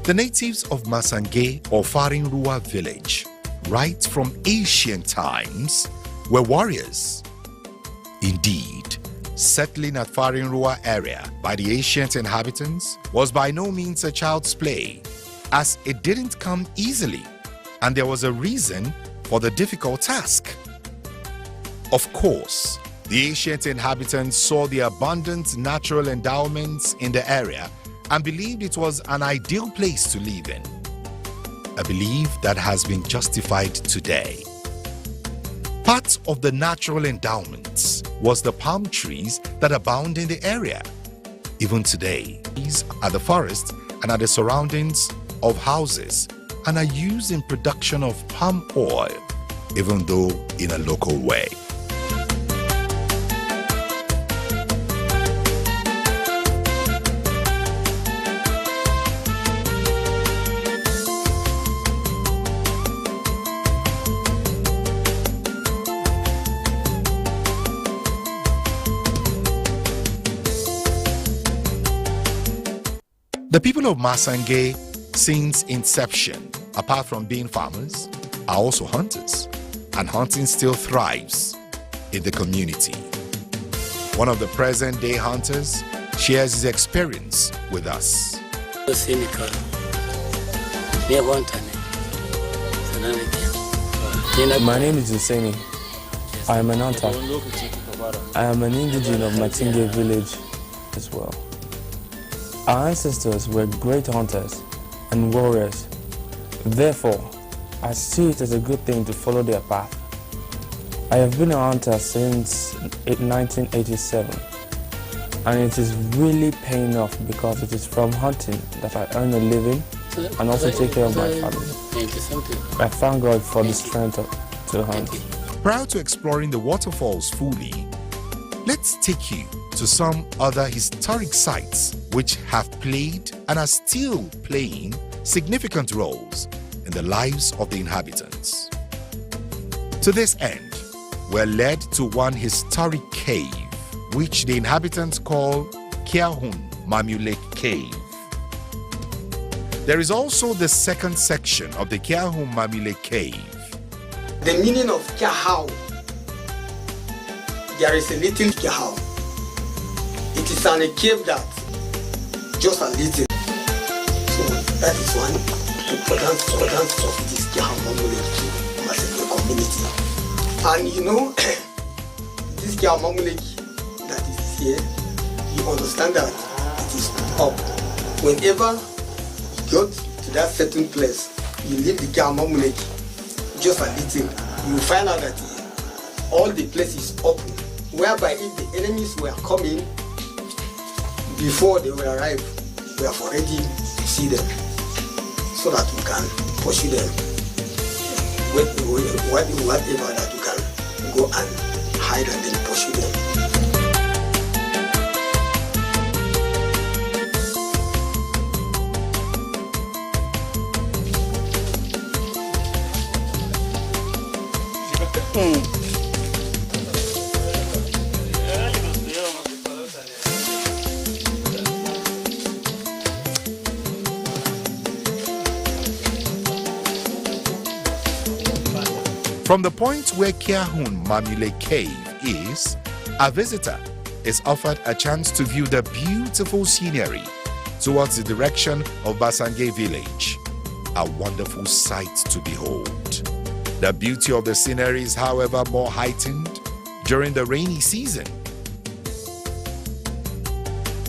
The natives of Masangi or Farin Ruwa village, right from ancient times, were warriors. Indeed, settling at Farin Ruwa area by the ancient inhabitants was by no means a child's play, as it didn't come easily, and there was a reason for the difficult task. Of course, the ancient inhabitants saw the abundant natural endowments in the area and believed it was an ideal place to live in. A belief that has been justified today. Part of the natural endowments was the palm trees that abound in the area. Even today, these are the forests and are the surroundings of houses and are used in production of palm oil, even though in a local way. The people of Masangi, since inception, apart from being farmers, are also hunters, and hunting still thrives in the community. One of the present-day hunters shares his experience with us. My name is Husseini. I am an hunter. I am an indigenous of Masangi village as well. Our ancestors were great hunters and warriors. Therefore, I see it as a good thing to follow their path. I have been a hunter since 1987, and it is really paying off because it is from hunting that I earn a living and also take care of my family. I thank God for the strength to hunt. Prior to exploring the waterfalls fully, let's take you to some other historic sites which have played and are still playing significant roles in the lives of the inhabitants. To this end, we're led to one historic cave, which the inhabitants call Kiahun Mamulek Cave. There is also the second section of the Kiahun Mamulek Cave. The meaning of Kiahau, there is a little Kiahau. It is a cave that just a little. So that is one important of this Kiahau Mamulek community. And you know, this Kiahau Mamulek that is here, you understand that it is up. Whenever you go to that certain place, you leave the Kiahau Mamulek just a little, you find out that all the place is open, whereby if the enemies were coming, before they will arrive, we have already see them, so that we can pursue them. Whatever that we can go and hide and then pursue them. From the point where Kiahun Mamulek Cave is, a visitor is offered a chance to view the beautiful scenery towards the direction of Masangi village. A wonderful sight to behold. The beauty of the scenery is, however, more heightened during the rainy season.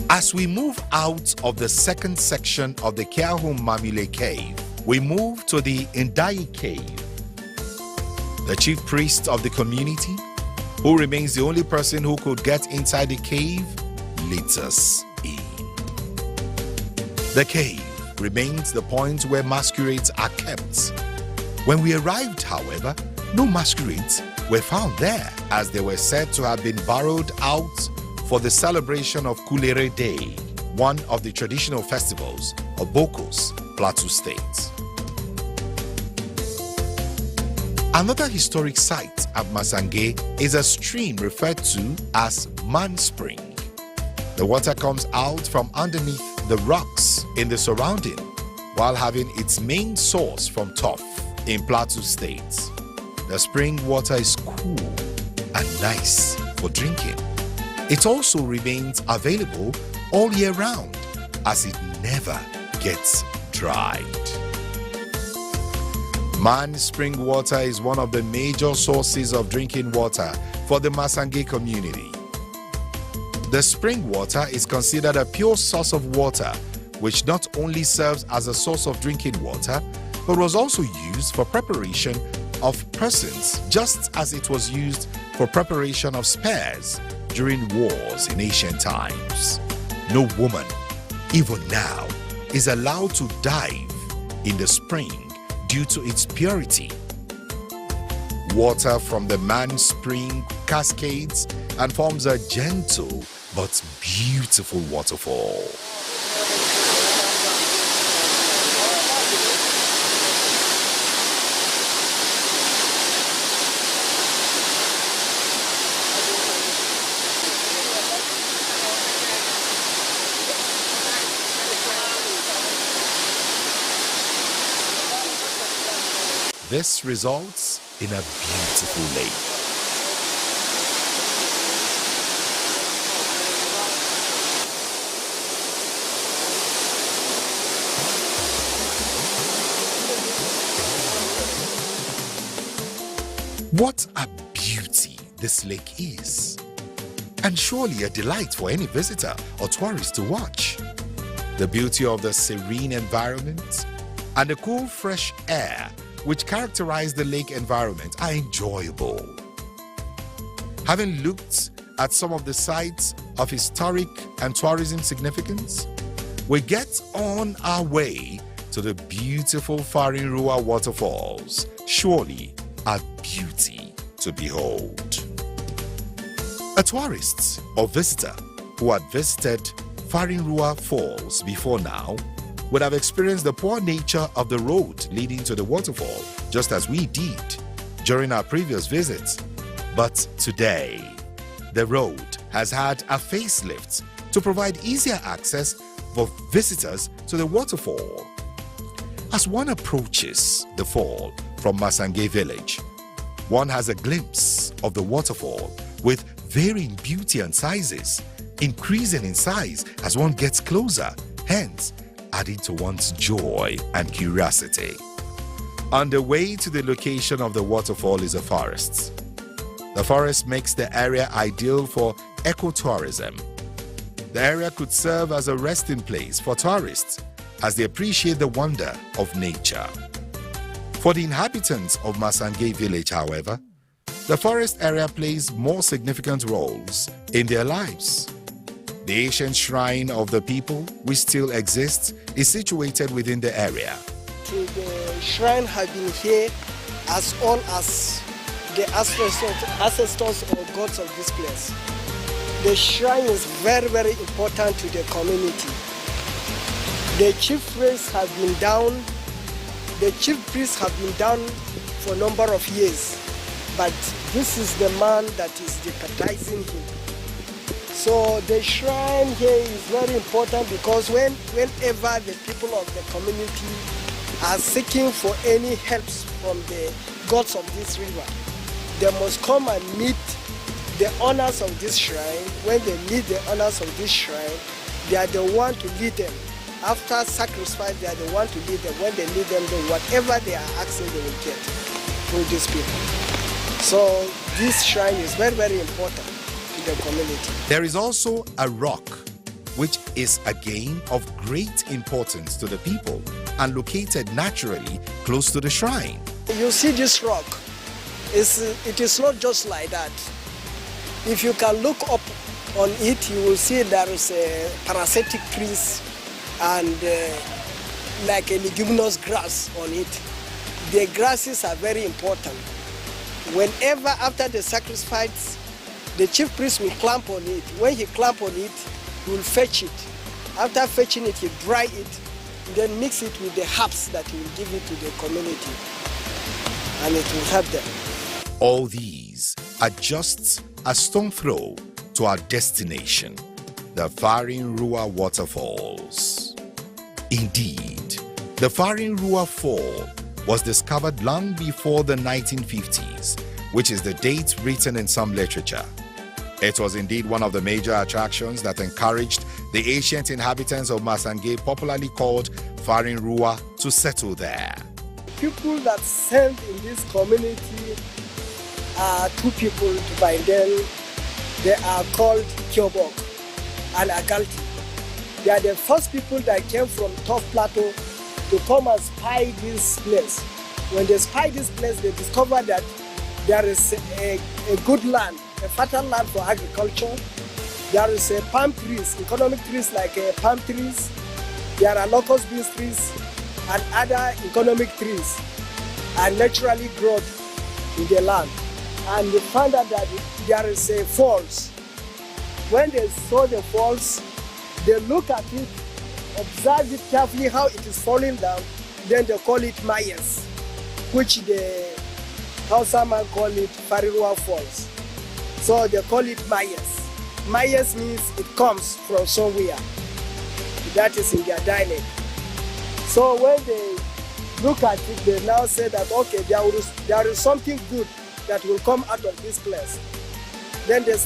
As we move out of the second section of the Kiahun Mamulek Cave, we move to the Ndai Cave. The chief priest of the community, who remains the only person who could get inside the cave, leads us in. The cave remains the point where masquerades are kept. When we arrived, however, no masquerades were found there, as they were said to have been borrowed out for the celebration of Kulere Day, one of the traditional festivals of Bokos, Plateau State. Another historic site at Masangi is a stream referred to as Man Spring. The water comes out from underneath the rocks in the surrounding, while having its main source from Toff in Plateau State. The spring water is cool and nice for drinking. It also remains available all year round as it never gets dried. Man spring water is one of the major sources of drinking water for the Masangi community. The spring water is considered a pure source of water, which not only serves as a source of drinking water, but was also used for preparation of persons, just as it was used for preparation of spears during wars in ancient times. No woman, even now, is allowed to dive in the spring due to its purity. Water from the Man Spring cascades and forms a gentle but beautiful waterfall. This results in a beautiful lake. What a beauty this lake is, and surely a delight for any visitor or tourist to watch. The beauty of the serene environment and the cool, fresh air which characterize the lake environment are enjoyable. Having looked at some of the sites of historic and tourism significance, we get on our way to the beautiful Farin Ruwa waterfalls, surely a beauty to behold. A tourist or visitor who had visited Farin Ruwa Falls before now would have experienced the poor nature of the road leading to the waterfall, just as we did during our previous visit. But today, the road has had a facelift to provide easier access for visitors to the waterfall. As one approaches the fall from Masangi village, one has a glimpse of the waterfall with varying beauty and sizes, increasing in size as one gets closer, hence adding to one's joy and curiosity. On the way to the location of the waterfall is a forest. The forest makes the area ideal for ecotourism. The area could serve as a resting place for tourists as they appreciate the wonder of nature. For the inhabitants of Masangi village, however, the forest area plays more significant roles in their lives. The ancient shrine of the people, which still exists, is situated within the area. The shrine has been here as old as the ancestors or gods of this place. The shrine is very, very important to the community. The chief priests have been down. The chief priests have been down for a number of years, but this is the man that is deputizing him. So the shrine here is very important because whenever the people of the community are seeking for any help from the gods of this river, they must come and meet the owners of this shrine. When they meet the owners of this shrine, they are the one to lead them. After sacrifice, they are the one to lead them. When they lead them, then whatever they are asking, they will get through these people. So this shrine is very, very important to the community. There is also a rock, which is again of great importance to the people and located naturally close to the shrine. You see this rock, it is not just like that. If you can look up on it, you will see there is a parasitic trees and like a leguminous grass on it. The grasses are very important. Whenever after the sacrifice, the chief priest will clamp on it. When he clamp on it, he will fetch it. After fetching it, he dry it, then mix it with the herbs that he will give it to the community, and it will help them. All these are just a stone throw to our destination, the Farin Ruwa waterfalls. Indeed, The Farin Ruwa Fall was discovered long before the 1950s, which is the date written in some literature. It was indeed one of the major attractions that encouraged the ancient inhabitants of Masangi, popularly called Farin Ruwa, to settle there. People that sent in this community are two people to find them. They are called Kyobok and Agalti. They are the first people that came from Top Plateau to come and spy this place. When they spy this place, they discover that there is a good land, a fertile land for agriculture. There is palm trees, economic trees like palm trees. There are locust bean trees and other economic trees are naturally grown in the land. And they found out that there is a falls. When they saw the falls, they look at it, observe it carefully how it is falling down, then they call it Mayas, which the Hausa man call it Farin Ruwa Falls. So they call it Mayas. Mayas means it comes from somewhere. That is in their dialect. So when they look at it, they now say that, okay, there is something good that will come out of this place. Then they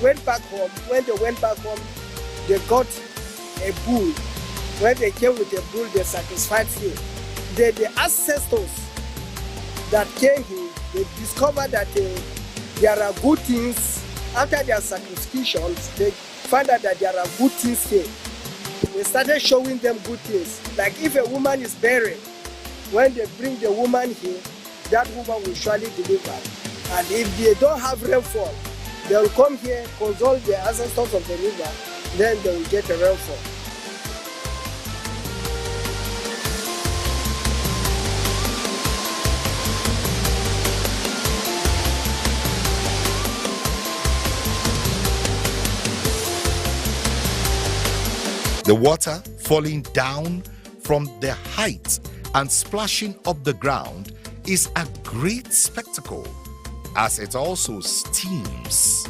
went back home. When they went back home, they got a bull. When they came with a bull, they sacrificed him. The ancestors that came here, they discovered that there are good things. After their sacrifices, they found out that there are good things here. They started showing them good things. Like if a woman is buried, when they bring the woman here, that woman will surely deliver. And if they don't have rainfall, they will come here, consult the ancestors of the river, then they will get a rainfall. The water falling down from the height and splashing up the ground is a great spectacle, as it also steams.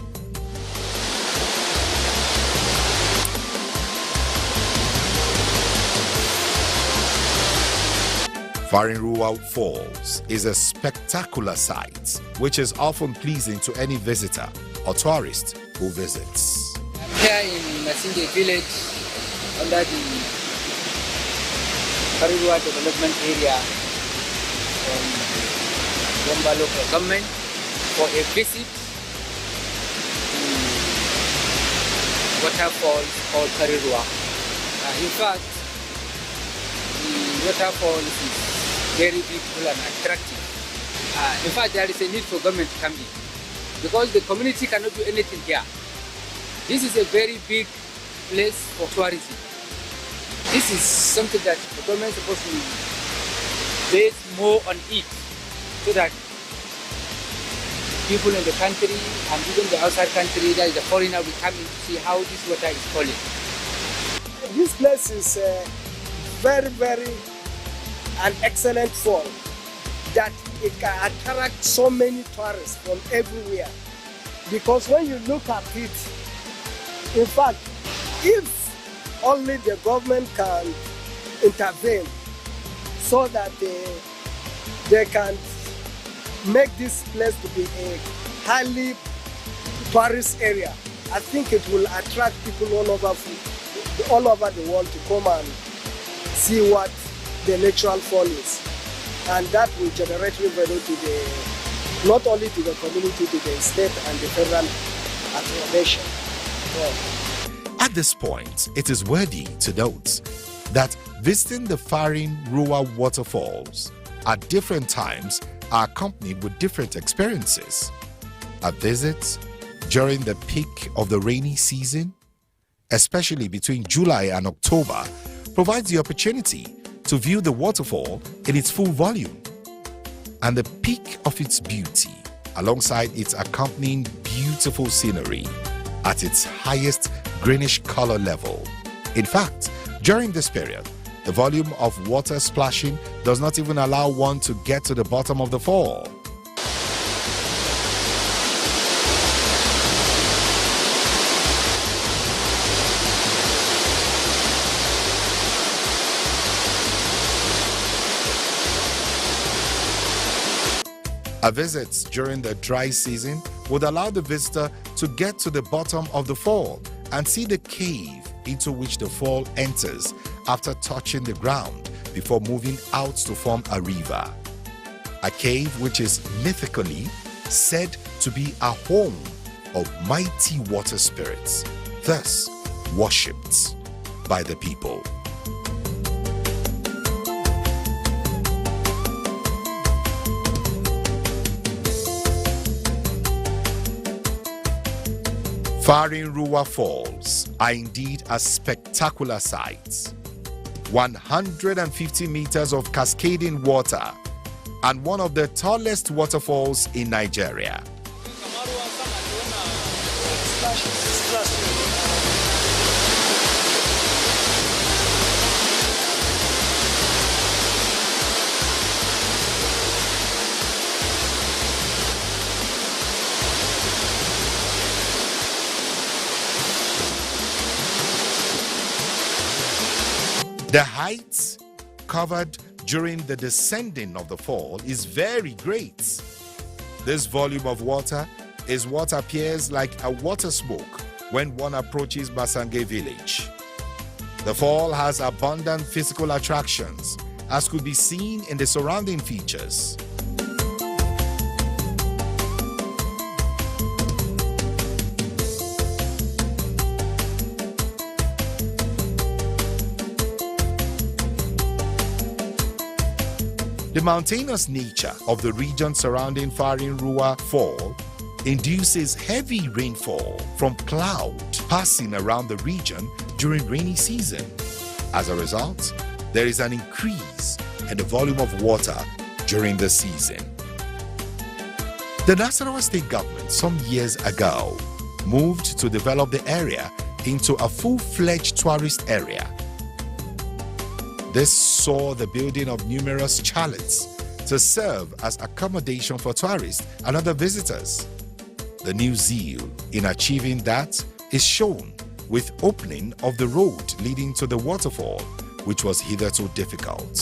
Farin Ruwa Falls is a spectacular sight, which is often pleasing to any visitor or tourist who visits. I'm here in Masangi village under the Farin Ruwa development area from Gomba local government for a visit to waterfall called Farin Ruwa. In fact, the waterfall is very beautiful and attractive. In fact, there is a need for government to come in because the community cannot do anything here. This is a very big place for tourism. This is something that the government is supposed to base more on it so that people in the country and even the outside country, that is the foreigner, will come in to see how this water is falling. This place is very, very an excellent fall that it can attract so many tourists from everywhere. Because when you look at it, in fact, if only the government can intervene so that they can make this place to be a highly tourist area, I think it will attract people all over the world to come and see what the natural fall is. And that will generate revenue to not only to the community, to the state and the federal administration. At this point, it is worthy to note that visiting the Farin Ruwa waterfalls at different times are accompanied with different experiences. A visit during the peak of the rainy season, especially between July and October, provides the opportunity to view the waterfall in its full volume and the peak of its beauty alongside its accompanying beautiful scenery at its highest greenish color level. In fact, during this period, the volume of water splashing does not even allow one to get to the bottom of the fall. A visit during the dry season would allow the visitor to get to the bottom of the fall and see the cave into which the fall enters after touching the ground before moving out to form a river. A cave which is mythically said to be a home of mighty water spirits, thus worshipped by the people. Farin Ruwa Falls are indeed a spectacular sight. 150 meters of cascading water and one of the tallest waterfalls in Nigeria. The height covered during the descending of the fall is very great. This volume of water is what appears like a water smoke when one approaches Masangi village. The fall has abundant physical attractions, as could be seen in the surrounding features. The mountainous nature of the region surrounding Farin Ruwa Fall induces heavy rainfall from cloud passing around the region during rainy season. As a result, there is an increase in the volume of water during the season. The Nasarawa State government some years ago moved to develop the area into a full-fledged tourist area. This saw the building of numerous chalets to serve as accommodation for tourists and other visitors. The new zeal in achieving that is shown with opening of the road leading to the waterfall, which was hitherto difficult.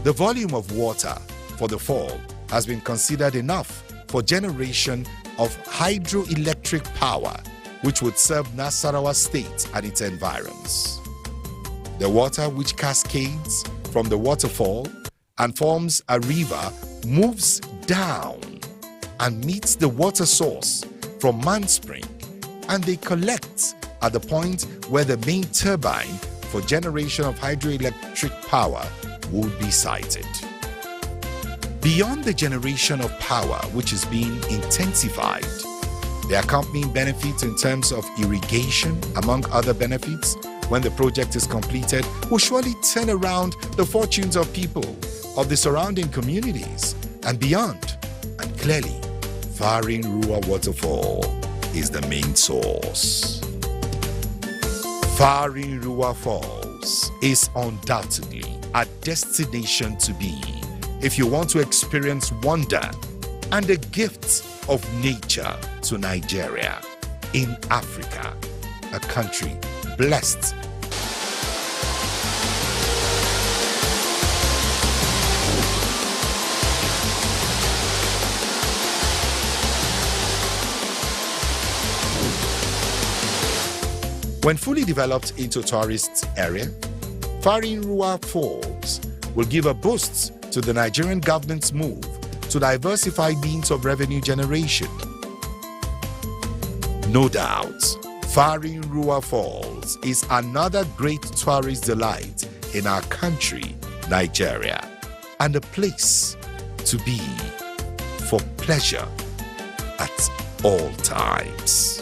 The volume of water for the fall has been considered enough for generation of hydroelectric power, which would serve Nasarawa State and its environs. The water, which cascades from the waterfall and forms a river, moves down and meets the water source from Manspring, and they collect at the point where the main turbine for generation of hydroelectric power would be sited. Beyond the generation of power, which is being intensified, the accompanying benefits in terms of irrigation, among other benefits, when the project is completed, will surely turn around the fortunes of people of the surrounding communities and beyond. And clearly, Farin Ruwa Waterfall is the main source. Farin Ruwa Falls is undoubtedly a destination to be if you want to experience wonder and the gifts of nature to Nigeria, in Africa, a country blessed. When fully developed into tourist area, Farin Ruwa Falls will give a boost to the Nigerian government's move to diversify means of revenue generation. No doubt, Farin Ruwa Falls is another great tourist delight in our country, Nigeria, and a place to be for pleasure at all times.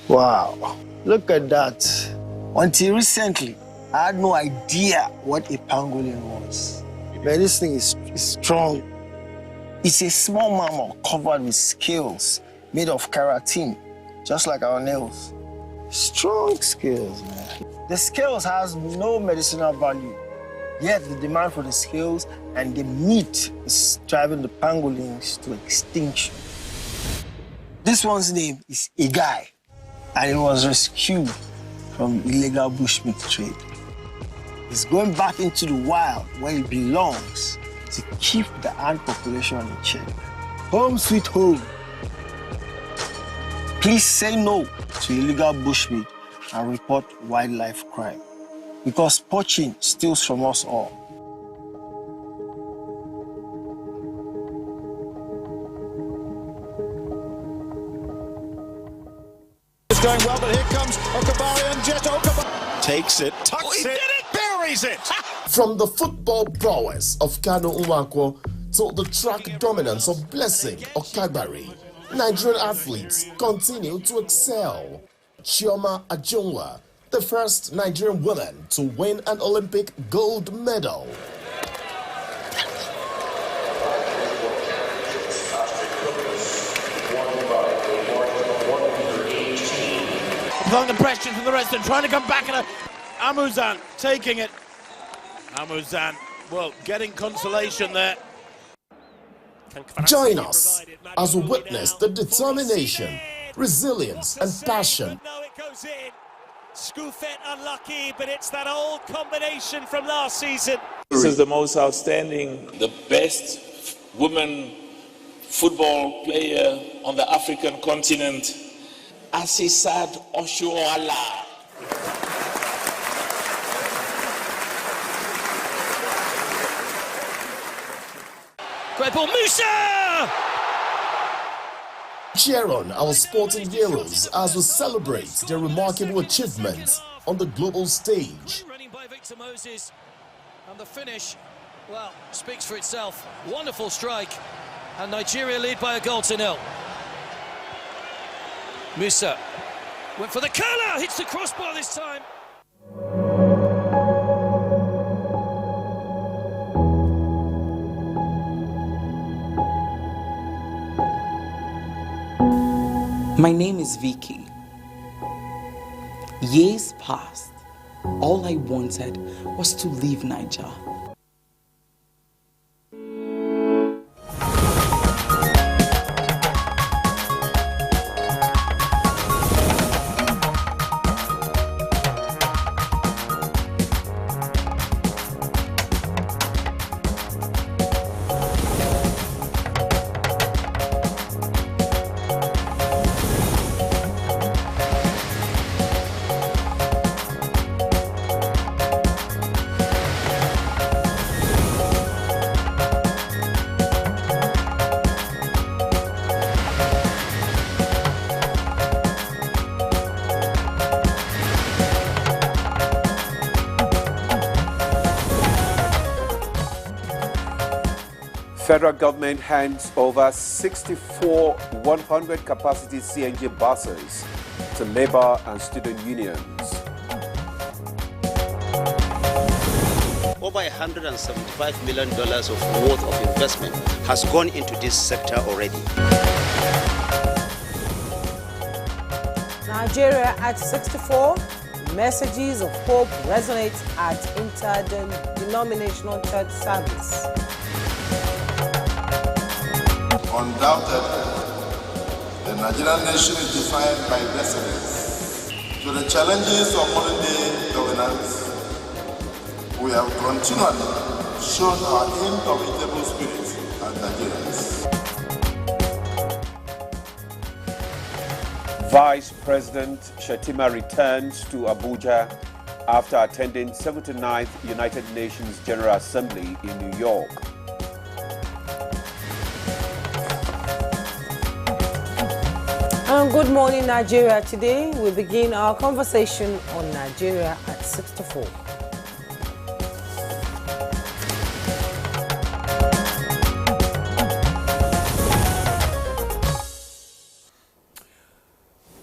Wow, look at that. Until recently, I had no idea what a pangolin was. Man, this thing is strong. It's a small mammal covered with scales made of keratin, just like our nails. Strong scales, man. The scales has no medicinal value, yet the demand for the scales and the meat is driving the pangolins to extinction. This one's name is Igai, and it was rescued from illegal bushmeat trade. It's going back into the wild where it belongs to keep the ant population in check. Home sweet home. Please say no to illegal bushmeat and report wildlife crime, because poaching steals from us all. It's going well, but here comes Okabari and Jet Okabari. Takes it, tucks it, buries it! From the football prowess of Kano Uwakwo to the track dominance of Blessing Okagbari, Nigerian athletes continue to excel. Chioma Ajunwa, the first Nigerian woman to win an Olympic gold medal. Applying the pressure from the rest and trying to come back, and Amuzan taking it. Amuzan, well, getting consolation there. Join us as we witness the determination, resilience and passion. No, it goes in. Scoofet unlucky, but it's that old combination from last season. This is the most outstanding, the best woman football player on the African continent, Asisat Oshuala. Great ball, Musa! Cheer on our sporting heroes as we celebrate their remarkable achievements on the global stage. Running by Victor Moses, and the finish, well, speaks for itself. Wonderful strike, and Nigeria lead by a goal to nil. Musa went for the curler, hits the crossbar this time. My name is Vicky. Years passed. All I wanted was to leave Niger. Federal government hands over 64 100 capacity CNG buses to labor and student unions. Over $175 million worth of investment has gone into this sector already. Nigeria at 64. Messages of hope resonate at interdenominational church service. Undoubtedly, the Nigerian nation is defined by resilience. To the challenges of modern-day governance, we have continually shown our indomitable spirit as Nigerians. Vice President Shettima returns to Abuja after attending 79th United Nations General Assembly in New York. Good morning, Nigeria. Today we begin our conversation on Nigeria at 64.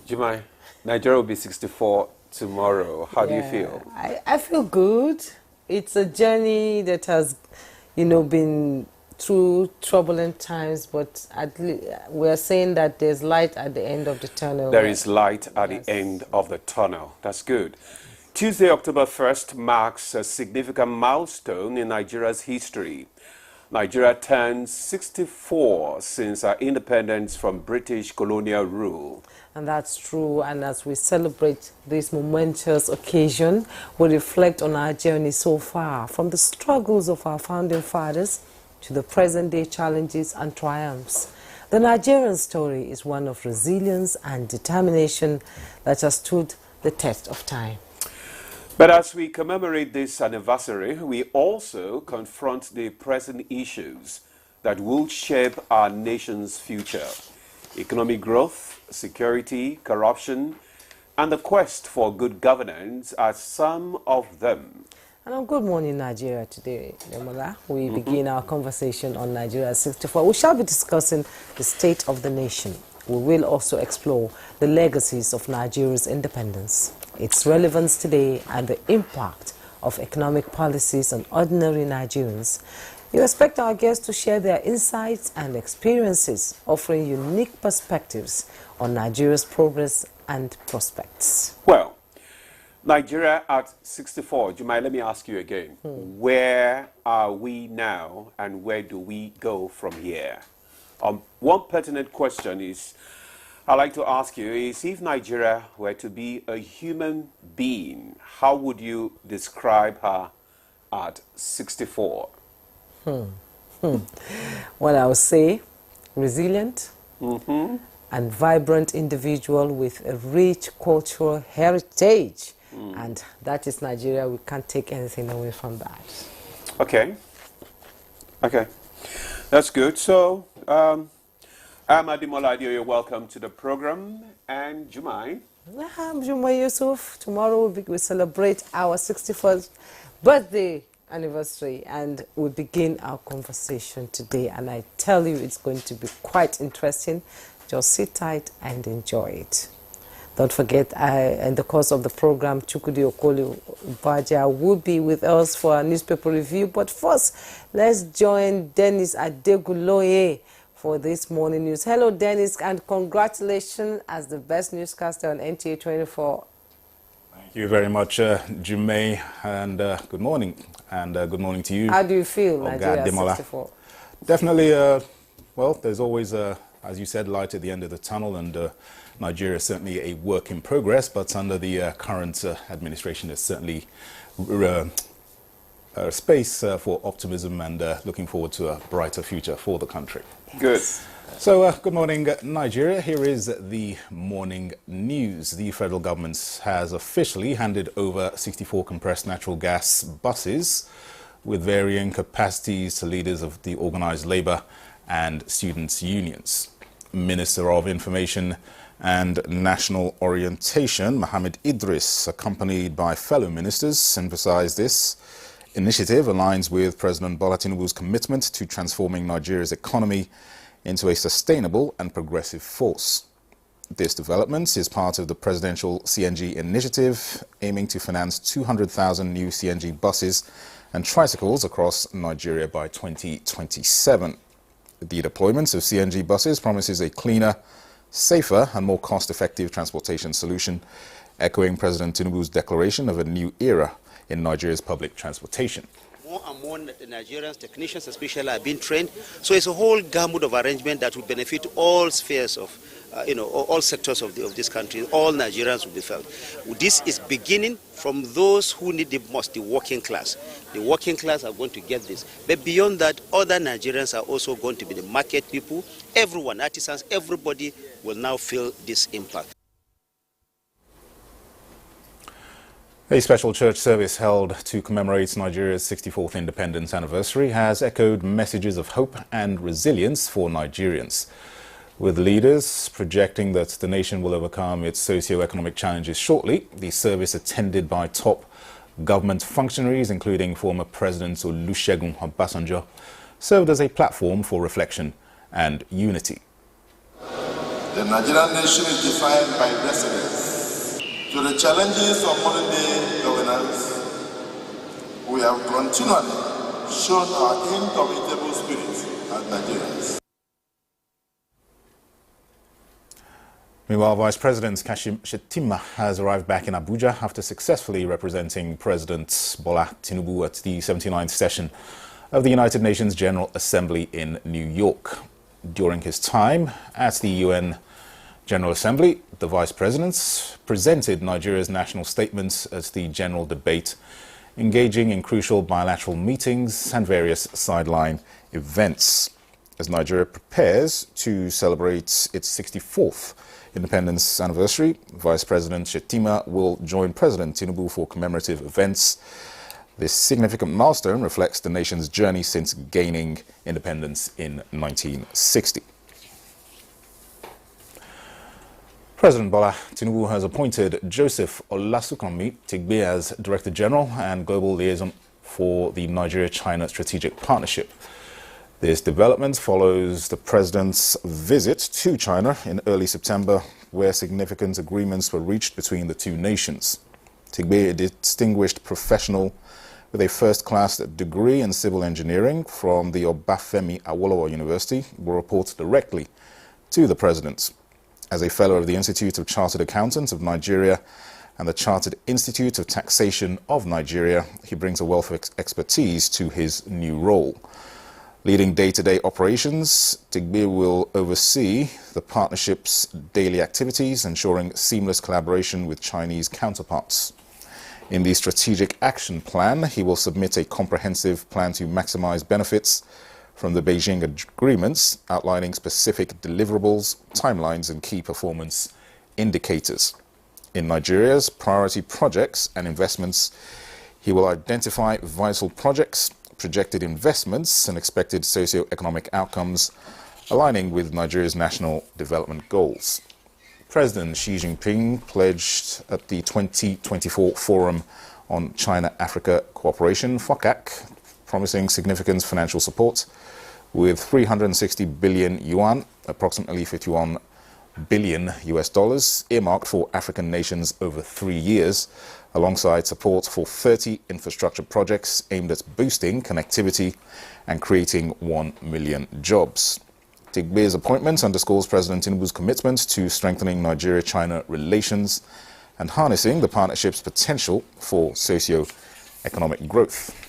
Jumai, Nigeria will be 64 tomorrow. How do you feel? I feel good. It's a journey that has, been through turbulent times, but we're saying that there's light at the end of the tunnel. There is light at the end of the tunnel. That's good. Tuesday, October 1st marks a significant milestone in Nigeria's history. Nigeria turns 64 since our independence from British colonial rule. And that's true. And as we celebrate this momentous occasion, we reflect on our journey so far, from the struggles of our founding fathers to the present-day challenges and triumphs. The Nigerian story is one of resilience and determination that has stood the test of time. But as we commemorate this anniversary, we also confront the present issues that will shape our nation's future. Economic growth, security, corruption, and the quest for good governance are some of them. And on Good Morning Nigeria today, Demola, we begin our conversation on Nigeria at 64. We shall be discussing the state of the nation. We will also explore the legacies of Nigeria's independence, its relevance today, and the impact of economic policies on ordinary Nigerians. You expect our guests to share their insights and experiences, offering unique perspectives on Nigeria's progress and prospects. Well, Nigeria at 64. Jumai, let me ask you again. Where are we now and where do we go from here? One pertinent question I'd like to ask you is, if Nigeria were to be a human being, how would you describe her at 64? Well, I would say resilient and vibrant individual with a rich cultural heritage. And that is Nigeria. We can't take anything away from that. Okay. That's good. So, I'm Adimola Adio. You're welcome to the program. And Jumai. I'm Jumai Yusuf. Tomorrow we celebrate our 61st birthday anniversary, and we begin our conversation today. And I tell you, it's going to be quite interesting. Just sit tight and enjoy it. Don't forget, in the course of the program, Chukudi Okoli Baja will be with us for our newspaper review. But first, let's join Dennis Adeguloye for this morning news. Hello, Dennis, and congratulations as the best newscaster on NTA 24. Thank you very much, Jume, and good morning. And good morning to you. How do you feel, Nigeria 64? Definitely, well, there's always, as you said, light at the end of the tunnel, and Nigeria is certainly a work in progress, but under the current administration, there's certainly space for optimism and looking forward to a brighter future for the country. Good. So, good morning, Nigeria. Here is the morning news. The federal government has officially handed over 64 compressed natural gas buses with varying capacities to leaders of the organized labor and students' unions. Minister of Information and National Orientation, Mohammed Idris, accompanied by fellow ministers, emphasized this initiative aligns with President Bola Tinubu's commitment to transforming Nigeria's economy into a sustainable and progressive force. This development is part of the presidential CNG initiative, aiming to finance 200,000 new CNG buses and tricycles across Nigeria by 2027. The deployment of CNG buses promises a cleaner, safer and more cost-effective transportation solution, echoing President Tinubu's declaration of a new era in Nigeria's public transportation. More and more Nigerians, technicians especially, are being trained. So it's a whole gamut of arrangement that will benefit all spheres of, all sectors of this country. All Nigerians will be felt. This is beginning from those who need the most, the working class. The working class are going to get this. But beyond that, other Nigerians are also going to be the market people. Everyone, artisans, everybody will now feel this impact. A special church service held to commemorate Nigeria's 64th independence anniversary has echoed messages of hope and resilience for Nigerians, with leaders projecting that the nation will overcome its socio-economic challenges shortly. The service, attended by top government functionaries, including former President Olusegun Obasanjo, served as a platform for reflection and unity. The Nigerian nation is defined by resilience. To the challenges of modern day governance, we have continually shown our indomitable spirit as Nigerians. Meanwhile, Vice President Kashim Shettima has arrived back in Abuja after successfully representing President Bola Tinubu at the 79th session of the United Nations General Assembly in New York. During his time at the UN General Assembly, the Vice President presented Nigeria's national statements at the general debate, engaging in crucial bilateral meetings and various sideline events. As Nigeria prepares to celebrate its 64th independence anniversary, Vice President Shettima will join President Tinubu for commemorative events. This significant milestone reflects the nation's journey since gaining independence in 1960. President Bola Tinubu has appointed Joseph Olasukanmi Tigbe as Director General and Global Liaison for the Nigeria-China Strategic Partnership. This development follows the President's visit to China in early September, where significant agreements were reached between the two nations. Tigbe, a distinguished professional with a first-class degree in civil engineering from the Obafemi Awolowo University, will report directly to the President. As a fellow of the Institute of Chartered Accountants of Nigeria and the Chartered Institute of Taxation of Nigeria, he brings a wealth of expertise to his new role. Leading day-to-day operations, Tigbe will oversee the partnership's daily activities, ensuring seamless collaboration with Chinese counterparts. In the Strategic Action Plan, he will submit a comprehensive plan to maximize benefits from the Beijing agreements, outlining specific deliverables, timelines, and key performance indicators. In Nigeria's priority projects and investments, he will identify vital projects, projected investments, and expected socio-economic outcomes, aligning with Nigeria's national development goals. President Xi Jinping pledged at the 2024 Forum on China-Africa Cooperation, FOCAC, promising significant financial support with 360 billion yuan, approximately 51 billion US dollars, earmarked for African nations over 3 years, alongside support for 30 infrastructure projects aimed at boosting connectivity and creating 1 million jobs. Tigbe's appointment underscores President Tinubu's commitment to strengthening Nigeria-China relations and harnessing the partnership's potential for socio-economic growth.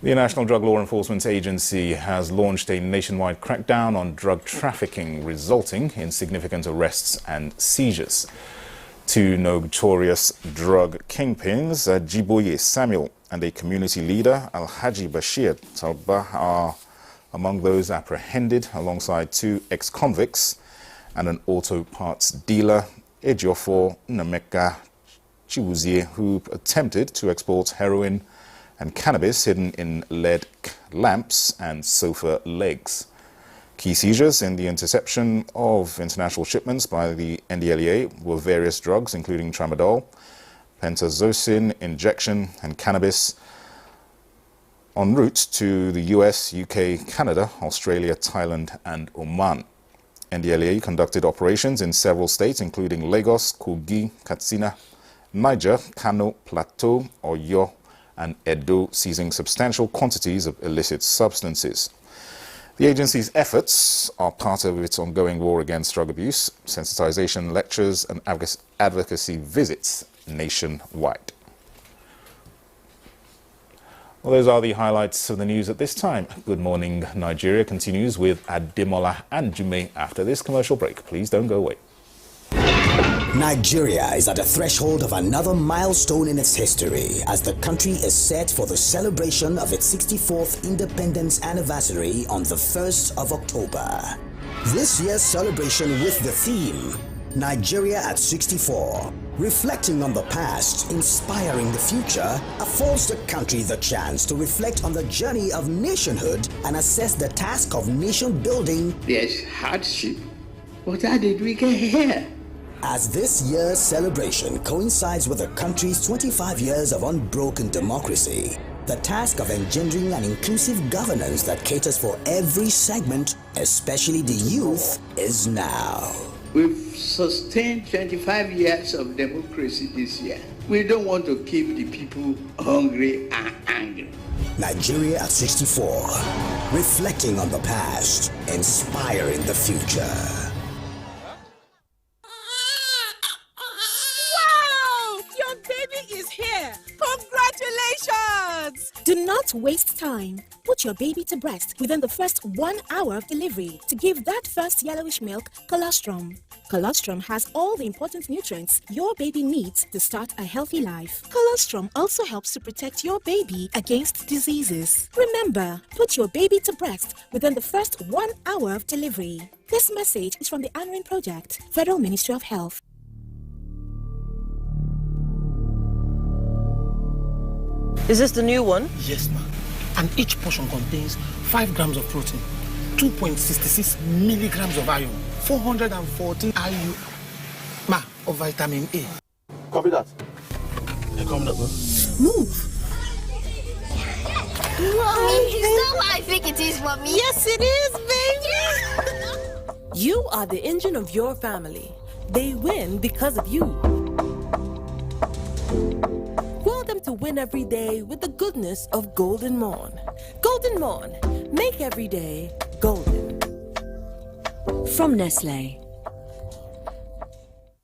The National Drug Law Enforcement Agency has launched a nationwide crackdown on drug trafficking, resulting in significant arrests and seizures. Two notorious drug kingpins, Jiboye Samuel and a community leader, Alhaji Bashir Talba, are among those apprehended, alongside 2 ex-convicts and an auto parts dealer, Ejiofor Nameka Chibuzie, who attempted to export heroin and cannabis hidden in lead lamps and sofa legs. Key seizures in the interception of international shipments by the NDLEA were various drugs, including tramadol, pentazocine injection, and cannabis, en route to the US, UK, Canada, Australia, Thailand, and Oman. NDLEA conducted operations in several states, including Lagos, Kogi, Katsina, Niger, Kano, Plateau, Oyo, and Edo, seizing substantial quantities of illicit substances. The agency's efforts are part of its ongoing war against drug abuse, sensitization lectures, and advocacy visits nationwide. Well, those are the highlights of the news at this time. Good Morning Nigeria continues with Ademola and Jume after this commercial break. Please don't go away. Nigeria is at the threshold of another milestone in its history as the country is set for the celebration of its 64th independence anniversary on the 1st of October. This year's celebration with the theme, Nigeria at 64, reflecting on the past, inspiring the future, affords the country the chance to reflect on the journey of nationhood and assess the task of nation building. There's hardship, but how did we get here? As this year's celebration coincides with the country's 25 years of unbroken democracy, the task of engendering an inclusive governance that caters for every segment, especially the youth, is now. We've sustained 25 years of democracy this year. We don't want to keep the people hungry and angry. Nigeria at 64, reflecting on the past, inspiring the future. Wow! Your baby is here! Congratulations! Do not waste time. Put your baby to breast within the first 1 hour of delivery to give that first yellowish milk colostrum. Colostrum has all the important nutrients your baby needs to start a healthy life. Colostrum also helps to protect your baby against diseases. Remember, put your baby to breast within the first 1 hour of delivery. This message is from the ANRIN Project, Federal Ministry of Health. Is this the new one? Yes, ma'am. And each portion contains 5 grams of protein, 2.66 milligrams of iron, 414 IU of vitamin A. Copy that. Yeah, come that, man. Move. Mommy, is that what I think it is, Mommy? Yes, it is, baby. You are the engine of your family. They win because of you. Will them to win every day with the goodness of Golden Morn. Golden Morn, make every day golden. From Nestle.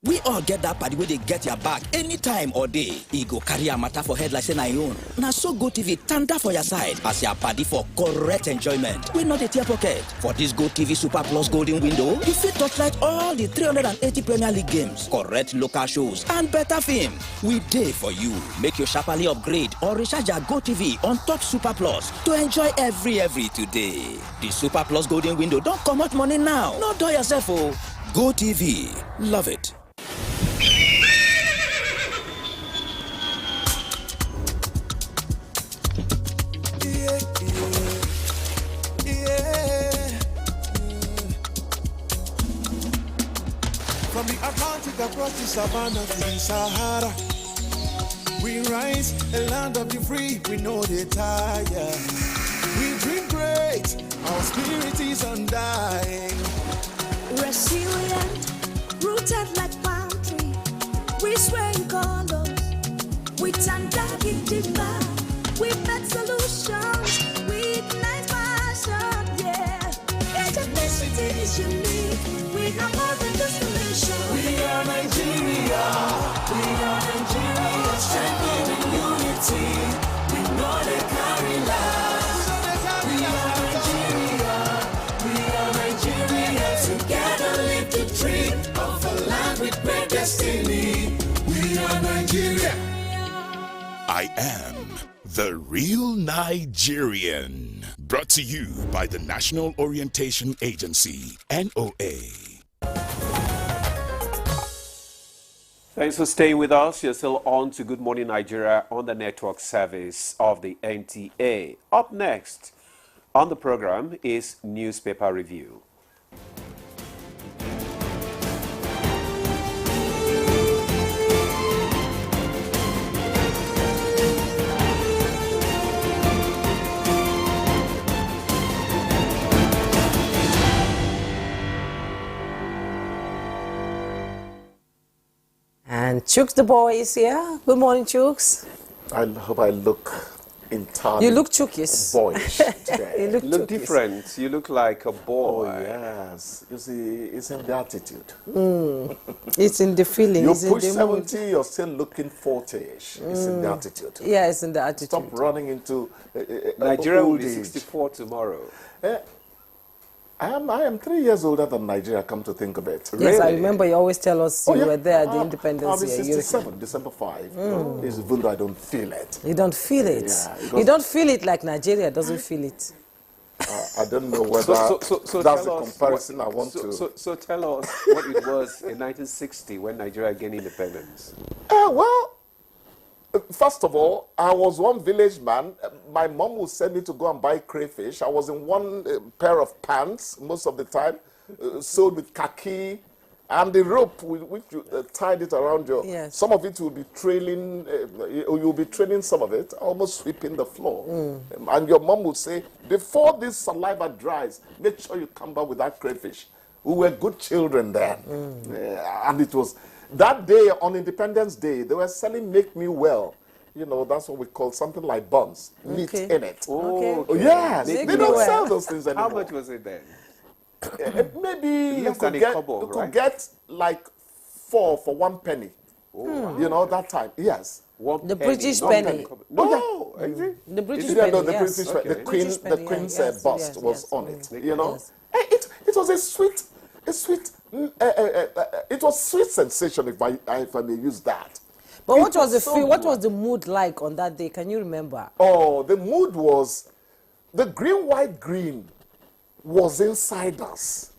We all get that party where they get your back anytime or day. E go carry a matter for head like say na your own. Now so Go TV tanda for your side as your party for correct enjoyment. We not a tear pocket. For this Go TV Super Plus Golden Window, you fit touchlight all the 380 Premier League games, correct local shows, and better film. We day for you. Make your sharply upgrade or recharge your Go TV on top Super Plus to enjoy every today. The Super Plus Golden Window don't come out money now. Not do yourself, oh. Go TV. Love it. From the Atlantic across the savannah to the Sahara, we rise, a land of the free, we know they tire. We dream great, our spirit is undying. Resilient, rooted like palm tree, we sway in colors, we turn dark into light, we make solutions, we ignite passion, yeah. Each ethnicity is unique, we have more than just a nation. We are Nigeria, strengthened in unity, we know they carry lives. We are Nigeria, together live the dream of a land with great destiny. We are Nigeria. I am the real Nigerian. Brought to you by the National Orientation Agency, NOA. Thanks for staying with us. You're still on to Good Morning Nigeria on the network service of the NTA. Up next on the program is Newspaper Review. And Chooks the boy is here. Good morning, Chooks. I hope I look entirely. You look chookish. Boyish today. You look different. You look like a boy. Oh, yes. You see, it's in the attitude. It's in the feeling. You it's push in the 70, mood. you're still looking 40-ish. It's in the attitude. Yeah, it's in the attitude. Stop running into Nigeria will be old age. 64 tomorrow. I am 3 years older than Nigeria, come to think of it. Yes, I remember you always tell us you yeah. were there at the independence I'll be year. 67, December 5. Even though I don't feel it. You don't feel it. Yeah, you don't feel it like Nigeria doesn't feel it. I don't know whether so that's tell the us comparison I want to. So tell us what it was in 1960 when Nigeria gained independence. Well, first of all, I was one village man. My mom would send me to go and buy crayfish. I was in one pair of pants most of the time, sewed with khaki, and the rope with which you tied it around your. Yes. Some of it will be trailing. You'll be trailing some of it, almost sweeping the floor. And your mom would say, before this saliva dries, make sure you come back with that crayfish. We were good children then. And it was that day on Independence Day, they were selling Make Me Well. You know, that's what we call something like buns, meat in it. Oh, yes. Make They Me don't Well. sell those things anymore. How much was it then? Maybe you Less could than a get, kobo, you could right? get like 4 for 1 penny. You know, that time. Yes. The British penny. No, is it? The British Yeah, penny, no, the yes. British, Okay. the Queen, British the penny, Queen's yes, bust yes, was yes. on it. Mm. You know, Yes. it was a sweet, it was sweet sensation, if I may use that. But what It was the so feel? What good. was the mood like on that day? Can you remember? Oh, the mood was the green, white, green was inside us.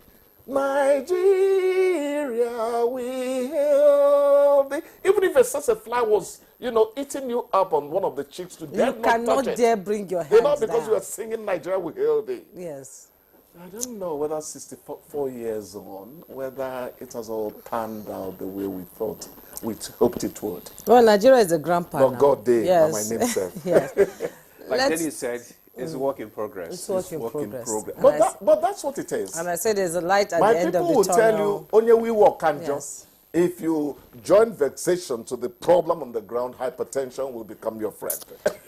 Nigeria, we hail thee. Even if such a fly was, you know, eating you up on one of the cheeks to dare You not cannot touch it. dare bring your You know, hands because down. you are singing Nigeria, we hail thee. Yes. I don't know whether 64 years on, whether it has all panned out the way we thought, we hoped it would. Well, Nigeria is a grandpa But now. God day, yes. my namesake. Yes. Like Let's- Dennis said, it's a work in progress. It's work in progress. And But that's what it is. And I said there's a light at My the end of people the will tunnel. tell you, only we walk and Yes. just. If you join vexation to the problem on the ground, hypertension will become your friend.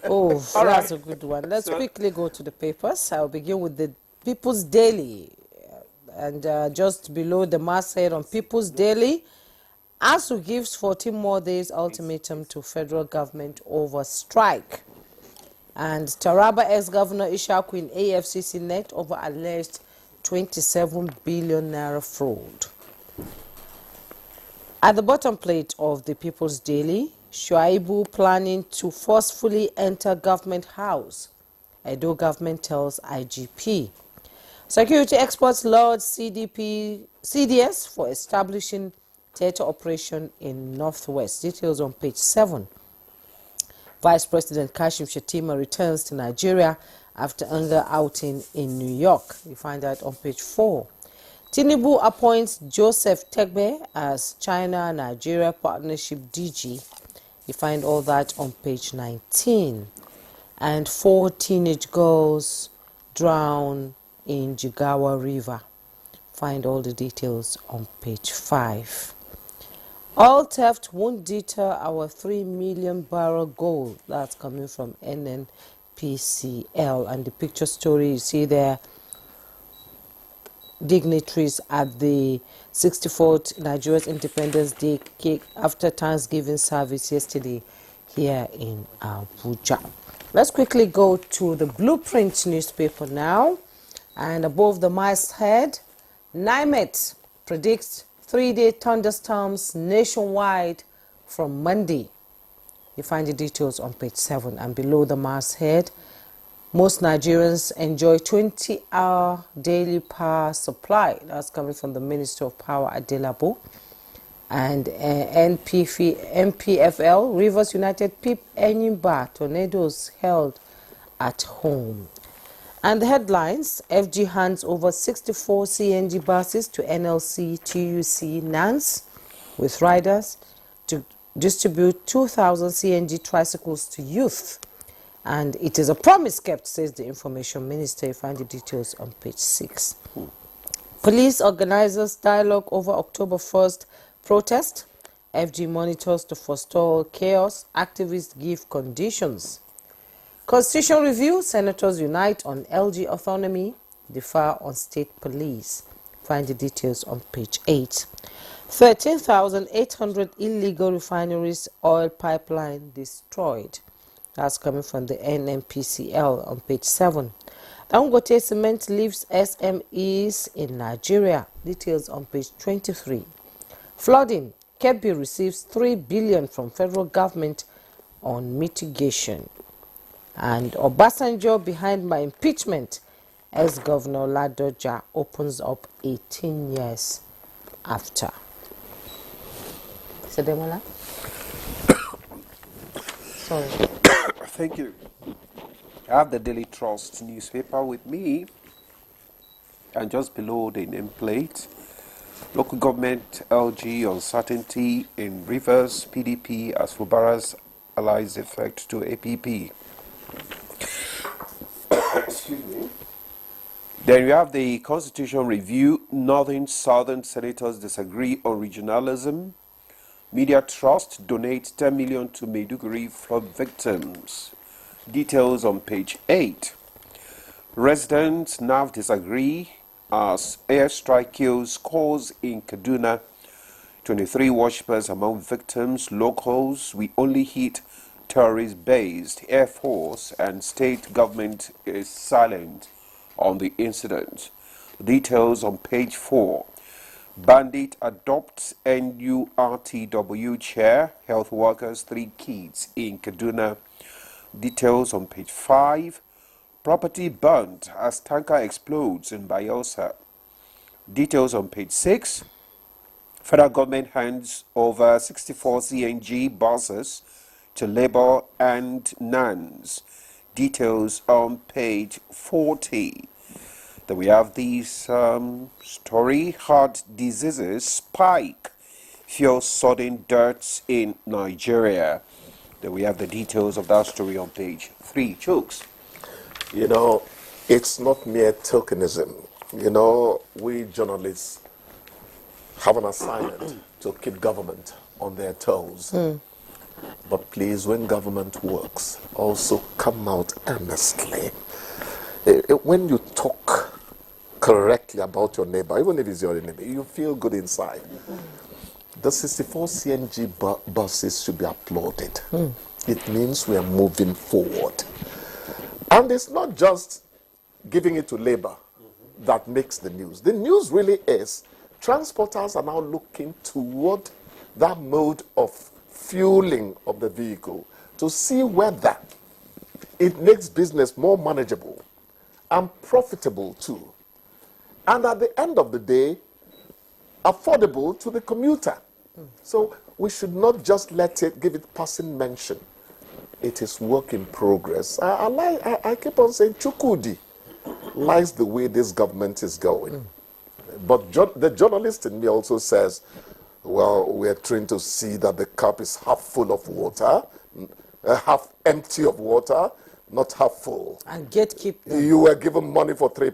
Oh, All that's right. a good one. Let's quickly go to the papers. I'll begin with the People's Daily. And just below the masthead on People's Daily, ASU gives 14 more days ultimatum to federal government over strike. And Taraba ex-governor Ishaku in AFCC net over alleged 27 billion naira fraud. At the bottom plate of the People's Daily, Shuaibu planning to forcefully enter government house. Edo government tells IGP. Security experts laud CDS for establishing theatre operation in Northwest. Details on page 7. Vice President Kashim Shettima returns to Nigeria after anger outing in New York. You find that on page 4. Tinubu appoints Joseph Tegbe as China-Nigeria Partnership DG. You find all that on page 19. And 4 teenage girls drown in Jigawa River. Find all the details on page 5. All theft won't deter our 3 million barrel goal. That's coming from NNPCL. And the picture story you see there, dignitaries at the 64th Nigeria's Independence Day cake after Thanksgiving service yesterday here in Abuja. Let's quickly go to the Blueprint newspaper now. And above the masthead, NIMET predicts 3-day thunderstorms nationwide from Monday. You find the details on page 7. And below the masthead, most Nigerians enjoy 20-hour daily power supply. That's coming from the Minister of Power, Adelabo. And NPFL, Rivers United, PIP, Enyimba, tornadoes held at home. And the headlines, FG hands over 64 CNG buses to NLC, TUC, NANS with riders to distribute 2,000 CNG tricycles to youth. And it is a promise kept, says the Information Minister. You find the details on page 6. Police organizers dialogue over October 1st protest. FG monitors to forestall chaos. Activists give conditions. Constitution review. Senators unite on LG autonomy. Differ on state police. Find the details on page 8. 13,800 illegal refineries oil pipeline destroyed. That's coming from the NNPCL on page 7. Dangote Cement leaves SMEs in Nigeria. Details on page 23. Flooding. Kebbi receives 3 billion from federal government on mitigation. And Obasanjo behind my impeachment. Ex-Governor Ladoja opens up 18 years after. Sedemola? Sorry. Thank you. I have the Daily Trust newspaper with me, and just below the nameplate, local government LG uncertainty in Rivers, PDP as Fubara's allies effect to APP. Excuse me. Then we have the Constitution Review. Northern Southern senators disagree on regionalism. Media Trust donates 10 million to Maiduguri flood victims. Details on page 8. Residents now disagree as airstrike kills cause in Kaduna. 23 worshippers among victims. Locals, we only hit terrorist-based. Air Force and state government is silent on the incident. Details on page 4. Bandit adopts NURTW chair. Health workers 3 kids in Kaduna. Details on page 5. Property burnt as tanker explodes in Bayelsa. Details on page 6. Federal government hands over 64 CNG buses to Labour and NANS. Details on page 40. Then we have this story. Heart diseases spike. Fuel sudden deaths in Nigeria. Then we have the details of that story on page 3. Chooks. You know, it's not mere tokenism. You know, we journalists have an assignment to keep government on their toes. But please, when government works, also come out earnestly. When you talk correctly about your neighbor, even if it's your enemy, you feel good inside. The 64 CNG buses should be applauded. It means we are moving forward. And it's not just giving it to labor that makes the news. The news really is transporters are now looking toward that mode of fueling of the vehicle to see whether it makes business more manageable and profitable too. And at the end of the day, affordable to the commuter. So we should not just give it passing mention. It is work in progress. I keep on saying Chukudi likes the way this government is going. But the journalist in me also says, well, we're trying to see that the cup is half full of water, half empty of water, not half full. And gatekeep them. You were given money for three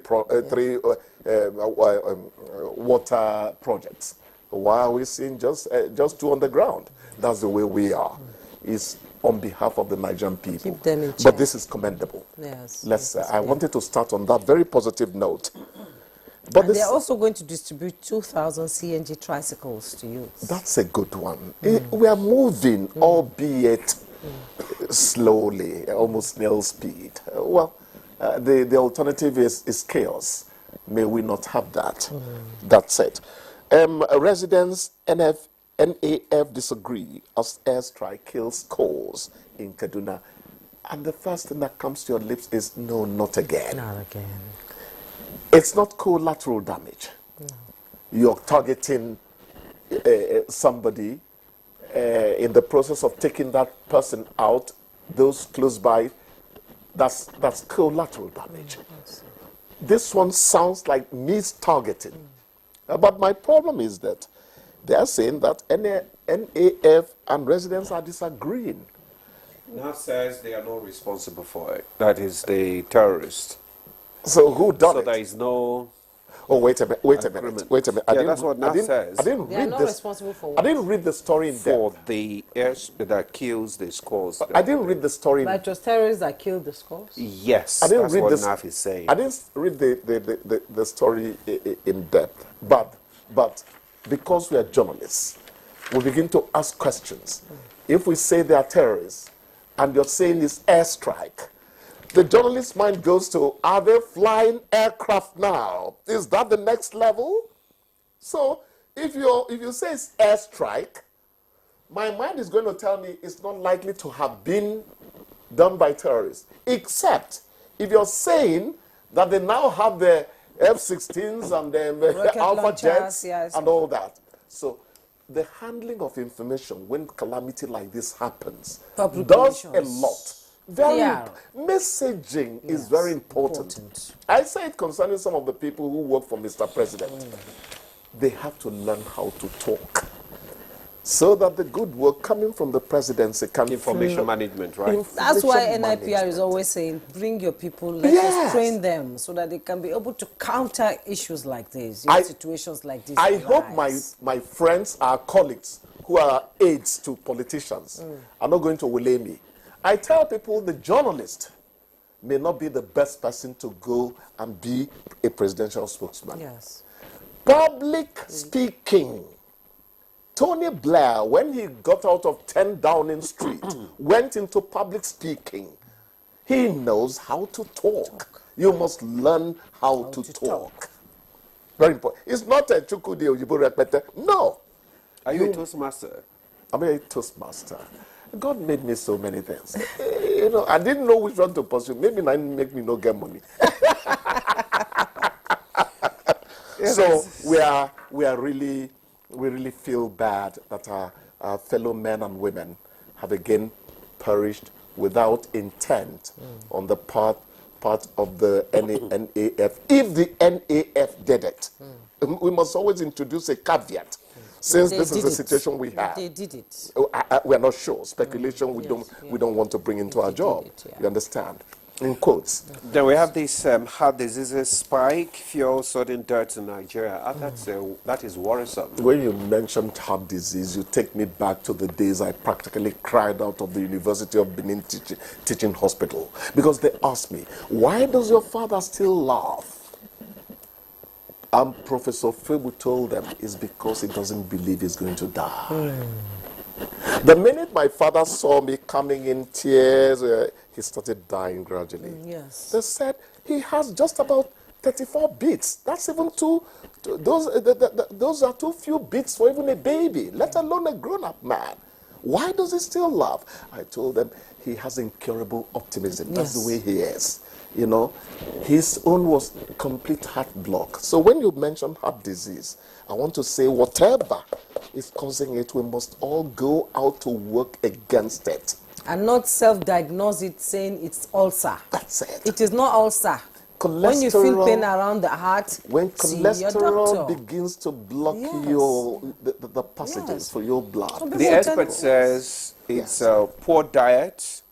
water projects. Why are we seeing just 2 on the ground? That's the way we are. It's on behalf of the Nigerian people. Keep them in check. But this is commendable. Yes. I wanted to start on that very positive note. But they're also going to distribute 2,000 CNG tricycles to youth. That's a good one. We are moving, albeit slowly, almost snail speed. Well, the alternative is chaos. May we not have that. That's it. Residents NAF disagree as airstrike kills cause in Kaduna. And the first thing that comes to your lips is, no, not again. Not again. It's not collateral damage. No. You're targeting somebody in the process of taking that person out, those close by, that's collateral damage. This one sounds like mistargeting. But my problem is that they are saying that NAF and residents are disagreeing. NAF says they are not responsible for it. That is the terrorist. So who done it? So there is no... Oh, wait a minute. Yeah, that's what NAF says. I didn't read this. Responsible for what? I didn't read the story in depth. For the air that kills the scores. I didn't read the story. But it was terrorists that killed the scores? Yes, I didn't that's read what this, NAF is saying. I didn't read the story in depth. But because we are journalists, we begin to ask questions. If we say they are terrorists, and you're saying it's airstrike, the journalist's mind goes to, are they flying aircraft now? Is that the next level? So if you say it's airstrike, my mind is going to tell me it's not likely to have been done by terrorists, except if you're saying that they now have the F-16s and the Alpha jets and all that. So the handling of information when calamity like this happens does a lot. Messaging is very important. I say it concerning some of the people who work for Mr. President. They have to learn how to talk. so that the good work coming from the presidency can Information management, right? That's why Information NIPR is always saying, bring your people, let us train them so that they can be able to counter issues like this, situations like this. I hope my friends, our colleagues who are aides to politicians are not going to relay me. I tell people the journalist may not be the best person to go and be a presidential spokesman. Yes. Public speaking. Tony Blair, when he got out of 10 Downing Street, went into public speaking. He knows how to talk. You must learn how to talk. Very important. It's not a Chukudi Ojibo repete. No. Are you a Toastmaster? I'm a Toastmaster. God made me so many things. You know, I didn't know which one to pursue. Maybe that make me no get money. So we really feel bad that our fellow men and women have again perished without intent on the part of the NAF. If the NAF did it, we must always introduce a caveat. Since this is the situation we have, they did it. We are not sure. Speculation we don't want to bring into our job. You understand? In quotes. Then we have this heart diseases spike, fuel, sudden deaths in Nigeria. That is worrisome. When you mentioned heart disease, you take me back to the days I practically cried out of the University of Benin teaching hospital, because they asked me, why does your father still laugh? And Professor Febu told them it's because he doesn't believe he's going to die. The minute my father saw me coming in tears, he started dying gradually. Yes. They said he has just about 34 beats. That's even those are too few beats for even a baby, let alone a grown-up man. Why does he still laugh? I told them he has incurable optimism. That's the way he is. You know, his own was complete heart block. So when you mention heart disease, I want to say whatever is causing it, we must all go out to work against it. And not self-diagnose it saying it's ulcer. That's it. It is not ulcer. When you feel pain around the heart, when cholesterol see begins to block the passages for your blood. The expert says it's poor diet,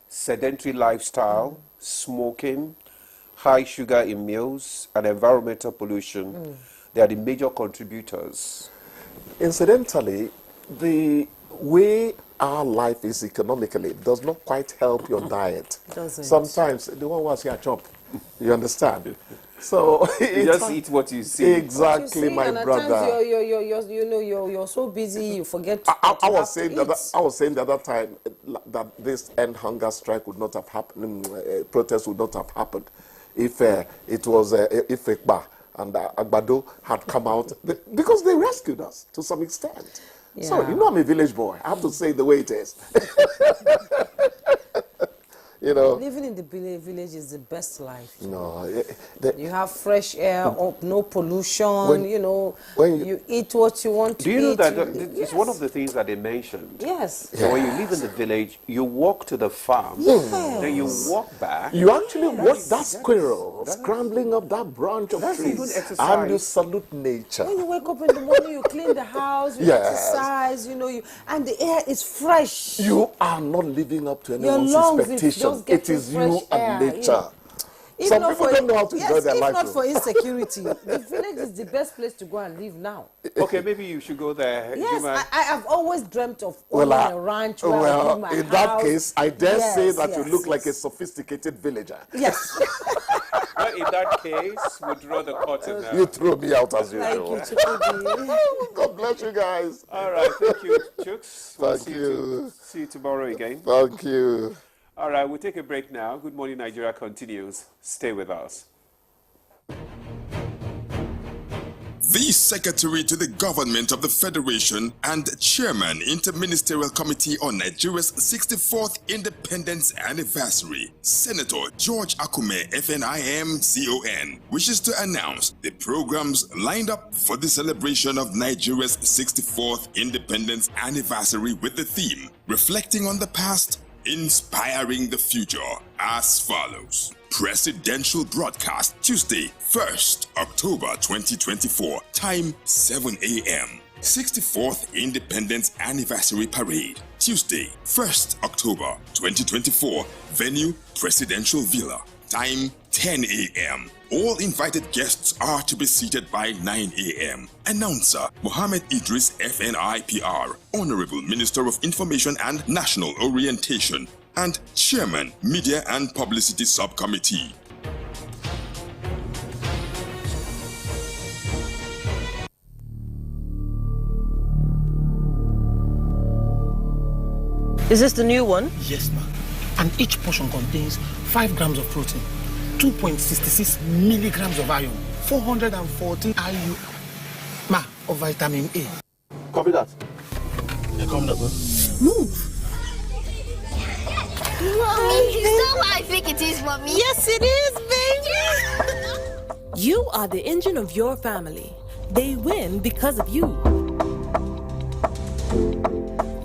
sedentary lifestyle, smoking, high sugar in meals, and environmental pollution. They are the major contributors. Incidentally, the way our life is economically does not quite help your diet. Sometimes the one was here chop. You understand? So you just eat what you see. Exactly, my brother. Times you're so busy, you forget. I was saying the other time that this end hunger strike would not have happened. Protest would not have happened if it was if Ekba and Agbado had come out, because they rescued us to some extent. Yeah. So you know, I'm a village boy. I have to say the way it is. You know, living in the village is the best life. No, you have fresh air, no pollution. You eat what you want to eat. Do you know that it's one of the things that they mentioned? Yes. So when you live in the village, you walk to the farm, then you walk back. You actually watch that squirrel scrambling up that branch of trees, and you salute nature. When you wake up in the morning, you clean the house, you exercise. And the air is fresh. You are not living up to anyone's expectation. It is you and nature. Some people don't know how to enjoy their life. If not for insecurity, the village is the best place to go and live now. Okay, maybe you should go there. Yes, I have always dreamt of owning a ranch where I build my in house. That case, I dare say that you look like a sophisticated villager. Yes. Well, in that case, we draw the curtain now. You throw me out as usual. Thank you, God bless you guys. All right, thank you, Chooks. Thank you. See you tomorrow again. Thank you. All right, we'll take a break now. Good Morning Nigeria continues. Stay with us. The Secretary to the Government of the Federation and Chairman Interministerial Committee on Nigeria's 64th Independence Anniversary, Senator George Akume, FNIM-CON, wishes to announce the programs lined up for the celebration of Nigeria's 64th Independence Anniversary with the theme, Reflecting on the Past, Inspiring the Future, as follows. Presidential broadcast Tuesday, 1st October 2024, time 7 a.m. 64th Independence Anniversary Parade, Tuesday, 1st October 2024. Venue, Presidential Villa. Time, 10 a.m. All invited guests are to be seated by 9 a.m. Announcer, Mohammed Idris, FNIPR, Honorable Minister of Information and National Orientation, and Chairman, Media and Publicity Subcommittee. Is this the new one? Yes, ma'am. And each portion contains 5 grams of protein, 2.66 milligrams of iron, 414 IU, of vitamin A. Copy that. Yeah, come that way. Move. Mommy, is that what I think it is, Mommy? Yes, it is, baby. You are the engine of your family. They win because of you.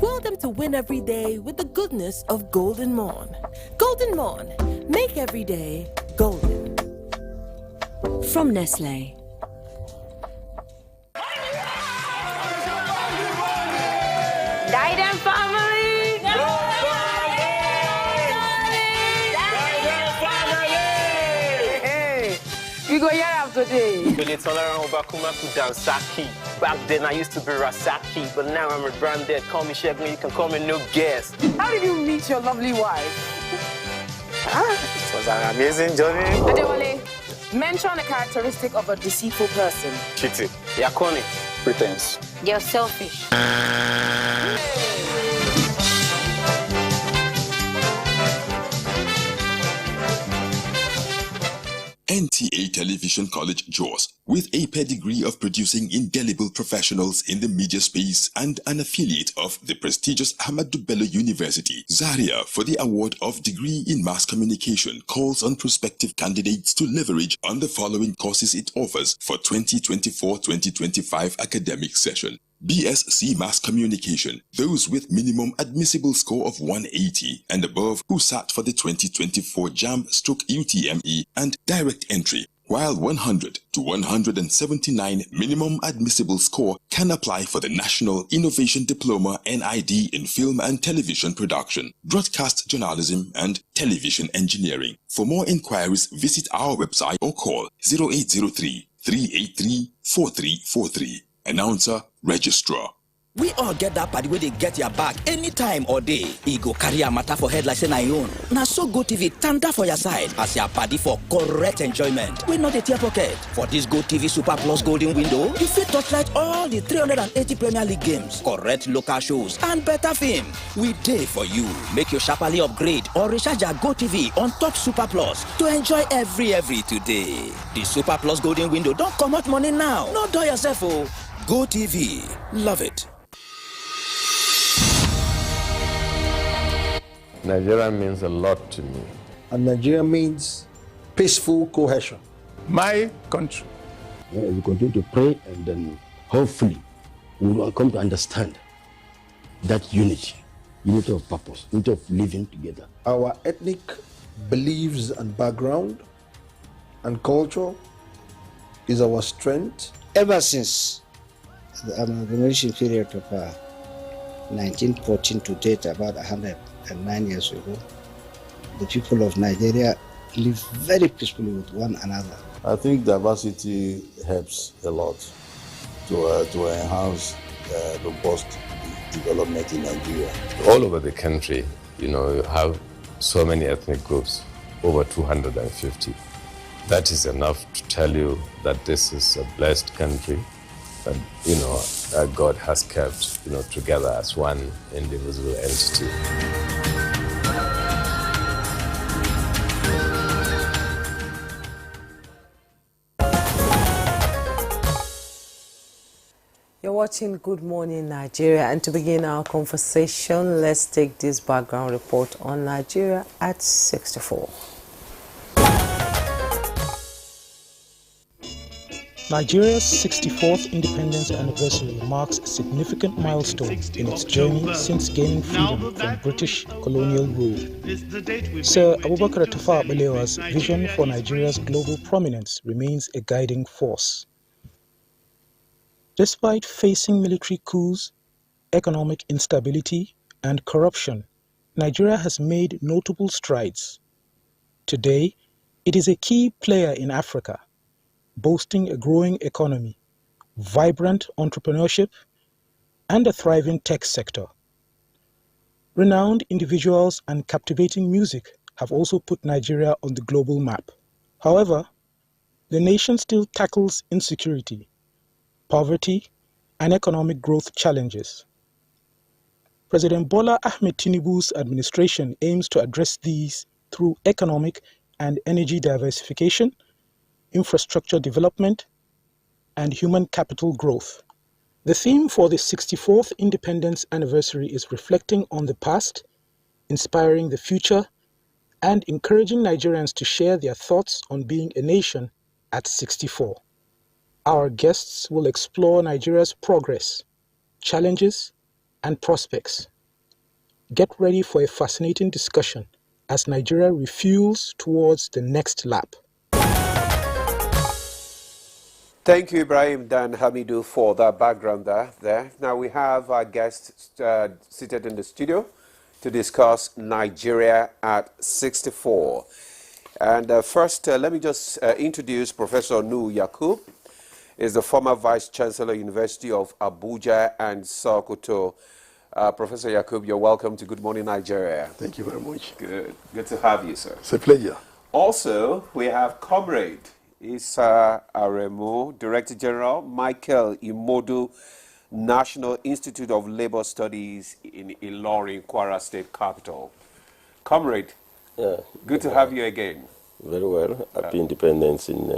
Will them to win every day with the goodness of Golden Morn. Golden Morn, make every day golden. From Nestle. Guidance family! Hey, we go here after today. Back then I used to be Rasaki, but now I'm rebranded. Call me Shegun, you can call me No Guest. How did you meet your lovely wife? It was an amazing journey. Adewale, mention a characteristic of a deceitful person. Cheating. Yakoni. Pretense. You're selfish. NTA Television College Jos, with a pedigree of producing indelible professionals in the media space and an affiliate of the prestigious Ahmadu Bello University, Zaria, for the award of degree in mass communication, calls on prospective candidates to leverage on the following courses it offers for 2024-2025 academic session. BSc Mass Communication, those with minimum admissible score of 180 and above who sat for the 2024 JAM/UTME and direct entry, while 100 to 179 minimum admissible score can apply for the National Innovation Diploma NID in Film and Television Production, Broadcast Journalism and Television Engineering. For more inquiries, visit our website or call 0803-383-4343. Announcer, Registrar. We all get that party where they get your back anytime or day. E go carry a matter for head like say na your own. Now so Go TV tanda for your side as your party for correct enjoyment. We not a tear pocket. For this Go TV Super Plus Golden Window, you fit touchlight all the 380 Premier League games, correct local shows, and better film. We day for you. Make your sharply upgrade or recharge your Go TV on top Super Plus to enjoy every today. The Super Plus Golden Window don't come out money now. No do yourself, oh. Go TV. Love it. Nigeria means a lot to me. And Nigeria means peaceful cohesion. My country. We continue to pray, and then hopefully we will come to understand that unity of purpose, unity of living together. Our ethnic beliefs and background and culture is our strength. Ever since the amalgamation period of 1914 to date, about 109 years ago, the people of Nigeria live very peacefully with one another. I think diversity helps a lot to enhance robust development in Nigeria. All over the country, you have so many ethnic groups, over 250. That is enough to tell you that this is a blessed country, that, that God has kept, together as one indivisible entity. You're watching Good Morning Nigeria, and to begin our conversation, let's take this background report on Nigeria at 64. Nigeria's 64th independence anniversary marks a significant milestone in its journey since gaining freedom from British colonial rule. Sir Abubakar Tafawa Balewa's vision for Nigeria's global prominence remains a guiding force. Despite facing military coups, economic instability, and corruption, Nigeria has made notable strides. Today, it is a key player in Africa, boasting a growing economy, vibrant entrepreneurship, and a thriving tech sector. Renowned individuals and captivating music have also put Nigeria on the global map. However, the nation still tackles insecurity, poverty, and economic growth challenges. President Bola Ahmed Tinubu's administration aims to address these through economic and energy diversification, infrastructure development, and human capital growth. The theme for the 64th Independence Anniversary is reflecting on the past, inspiring the future, and encouraging Nigerians to share their thoughts on being a nation at 64. Our guests will explore Nigeria's progress, challenges, and prospects. Get ready for a fascinating discussion as Nigeria refuels towards the next lap. Thank you, Ibrahim Dan Hamidu, for that background there. Now we have our guests seated in the studio to discuss Nigeria at 64. And first, let me just introduce Professor Nuhu Yakub. Is the former Vice Chancellor, University of Abuja and Sokoto. Professor Yakub, you're welcome to Good Morning Nigeria. Thank you very much. Good to have you, sir. It's a pleasure. Also, we have Comrade Issa Aremu, Director General, Michael Imodu, National Institute of Labor Studies in Ilorin, Kwara State Capital. Comrade, good to have you again. Very well. Happy Independence in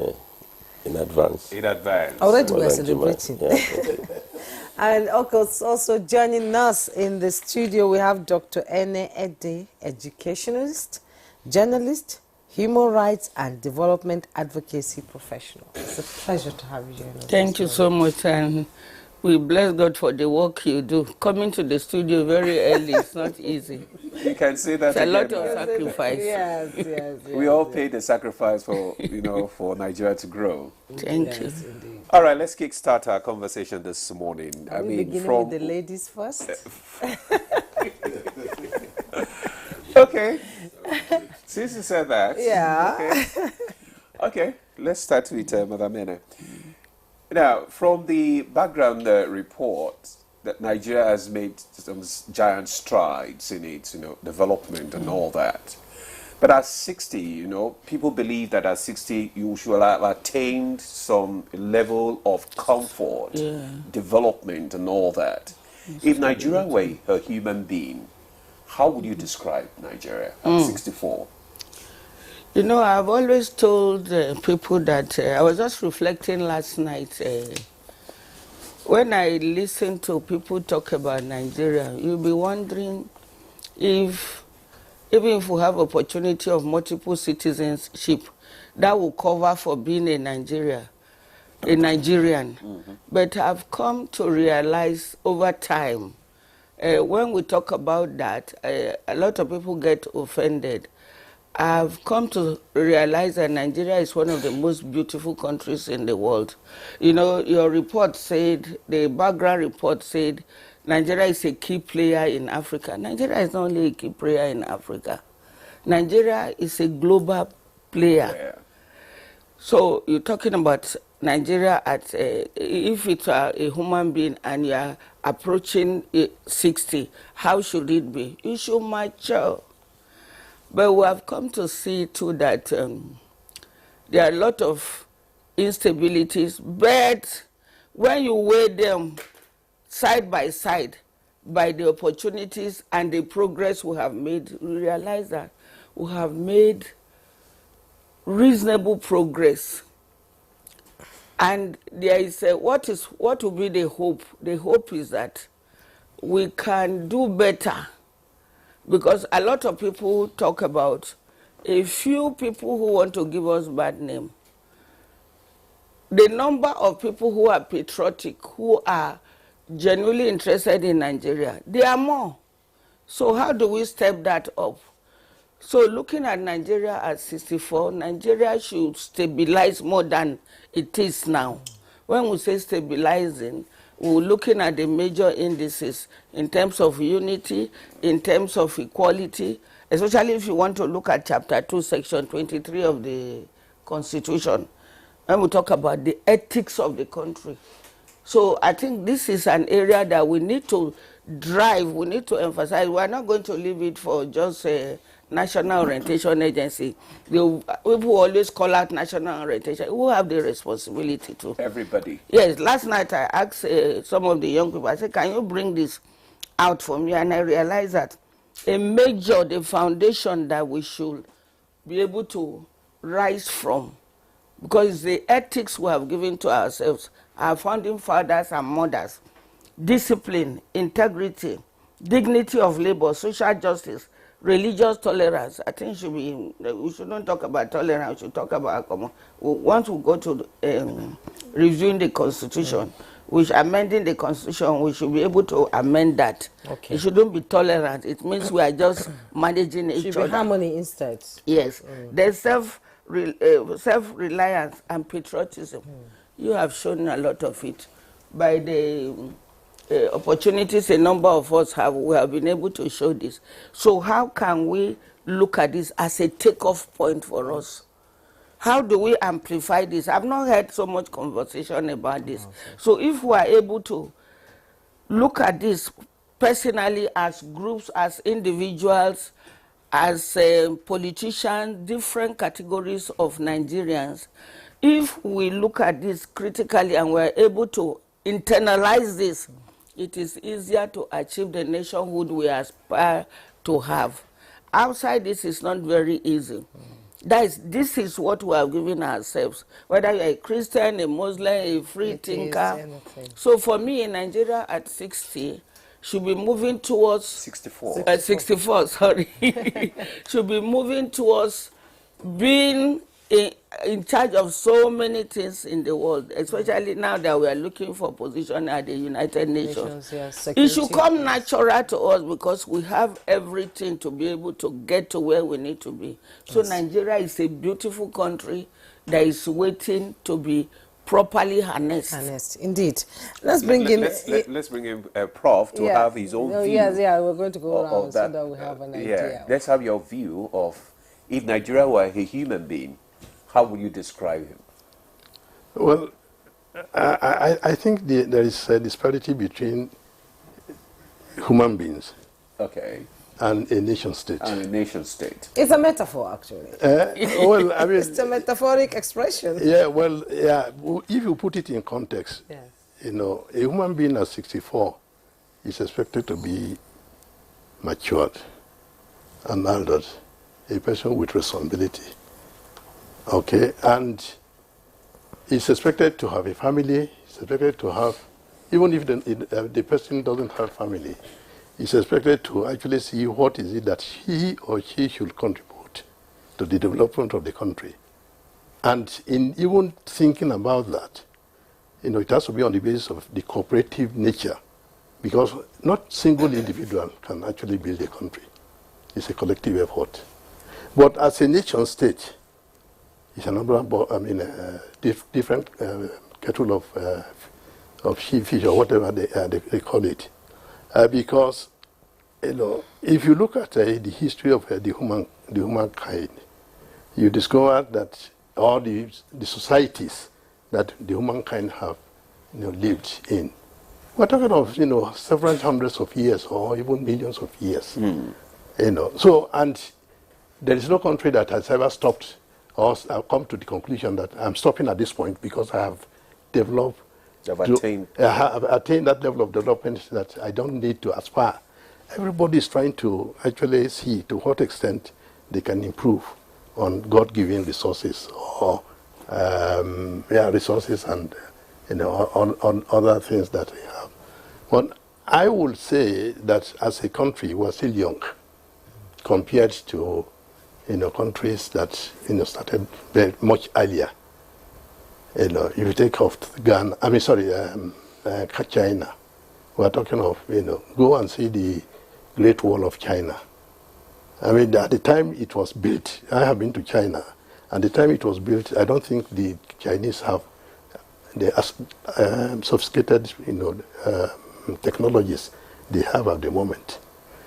advance. In advance. Already we're celebrating. Yeah, and also joining us in the studio, we have Dr. Ene Ede, educationalist, journalist, human rights and development advocacy professional. It's a pleasure to have you join us. Thank you so much, and we bless God for the work you do. Coming to the studio very early is not easy. You can say that it's again. A lot of sacrifice. Yes. We all pay the sacrifice for, for Nigeria to grow. Thank you. Indeed. All right, let's kickstart our conversation this morning. Are we beginning with the ladies first? Okay. Since you said that. Yeah. Okay. Let's start with Madam Ene. Now, from the background report, that Nigeria has made some giant strides in its, development and all that. But at 60, people believe that at 60 you should have attained some level of comfort, development and all that. If Nigeria were a human being, how would you describe Nigeria at 64? I've always told people that I was just reflecting last night. When I listen to people talk about Nigeria, you'll be wondering if, even if we have opportunity of multiple citizenship, that will cover for being a Nigerian. But I've come to realize over time, when we talk about that, a lot of people get offended. I've come to realize that Nigeria is one of the most beautiful countries in the world. Your report said, the background report said, Nigeria is a key player in Africa. Nigeria is not only a key player in Africa. Nigeria is a global player. Yeah. So you're talking about Nigeria at, if it's a human being and you're approaching 60, how should it be? You should mature. But we have come to see too that there are a lot of instabilities, but when you weigh them side by side by the opportunities and the progress we have made, we realize that we have made reasonable progress. And there is what will be the hope? The hope is that we can do better. Because a lot of people talk about a few people who want to give us bad name. The number of people who are patriotic, who are genuinely interested in Nigeria, they are more. So how do we step that up? So looking at Nigeria at 64, Nigeria should stabilize more than it is now. when we say stabilizing, we're looking at the major indices in terms of unity, in terms of equality, especially if you want to look at Chapter 2, Section 23 of the Constitution, when we talk about the ethics of the country. So I think this is an area that we need to drive, we need to emphasize. We're not going to leave it for just a National Orientation Agency. People always call out National Orientation. Who have the responsibility to? Everybody. Yes, last night I asked some of the young people, I said, can you bring this out for me? And I realized that the foundation that we should be able to rise from, because the ethics we have given to ourselves, our founding fathers and mothers, discipline, integrity, dignity of labor, social justice, religious tolerance. I think we shouldn't talk about tolerance, we should talk about once we go to reviewing the Constitution, amending the Constitution, we should be able to amend that. Okay. It shouldn't be tolerant. It means we are just managing each other. Should be harmony instead. Yes. There's self-reliance and patriotism. You have shown a lot of it. By the opportunities a number of us have, we have been able to show this. So how can we look at this as a takeoff point for us? How do we amplify this? I've not heard so much conversation about this. So if we are able to look at this personally, as groups, as individuals, as politicians, different categories of Nigerians, if we look at this critically and we're able to internalize this, it is easier to achieve the nationhood we aspire to have. Outside this is not very easy. This is what we have given ourselves, whether you're a Christian, a Muslim, a free thinker. So for me, in Nigeria at 60, should be moving towards 64. 64, sorry. Should be moving towards being in charge of so many things in the world, especially now that we are looking for position at the United Nations. It should come natural to us because we have everything to be able to get to where we need to be. So Nigeria is a beautiful country that is waiting to be properly harnessed. Indeed. Let's bring in Prof to have his own view. Yes, we're going to go around so that we have an idea. Let's have your view of if Nigeria were a human being, how would you describe him? Well, I think there is a disparity between human beings and a nation state. It's a metaphor, actually. Well, I mean, it's a metaphoric expression. Yeah, well, yeah. If you put it in context, you know, a human being at 64 is expected to be matured, an adult, a person with responsibility. Okay, and is expected to have a family. Is expected to have, even if the person doesn't have family, is expected to actually see what is it that he or she should contribute to the development of the country. And in even thinking about that, you know, it has to be on the basis of the cooperative nature, because not single individual can actually build a country. It's a collective effort. But as a nation state, it's a number of, different kettle of fish or whatever they call it. Because, you know, if you look at the history of the humankind, you discover that all the societies that the humankind have, you know, lived in, we're talking of, you know, several hundreds of years or even millions of years. You know, so, and there is no country that has ever stopped or come to the conclusion that I'm stopping at this point because I have developed, have attained that level of development that I don't need to aspire. Everybody is trying to actually see to what extent they can improve on God-given resources or resources and, you know, on other things that we have. But I would say that as a country we're still young compared to, you know, countries that, you know, started very much earlier. You know, if you take off Ghana, China, we're talking of, you know, go and see the Great Wall of China. I mean, at the time it was built, I have been to China, at the time it was built, I don't think the Chinese have sophisticated, technologies they have at the moment.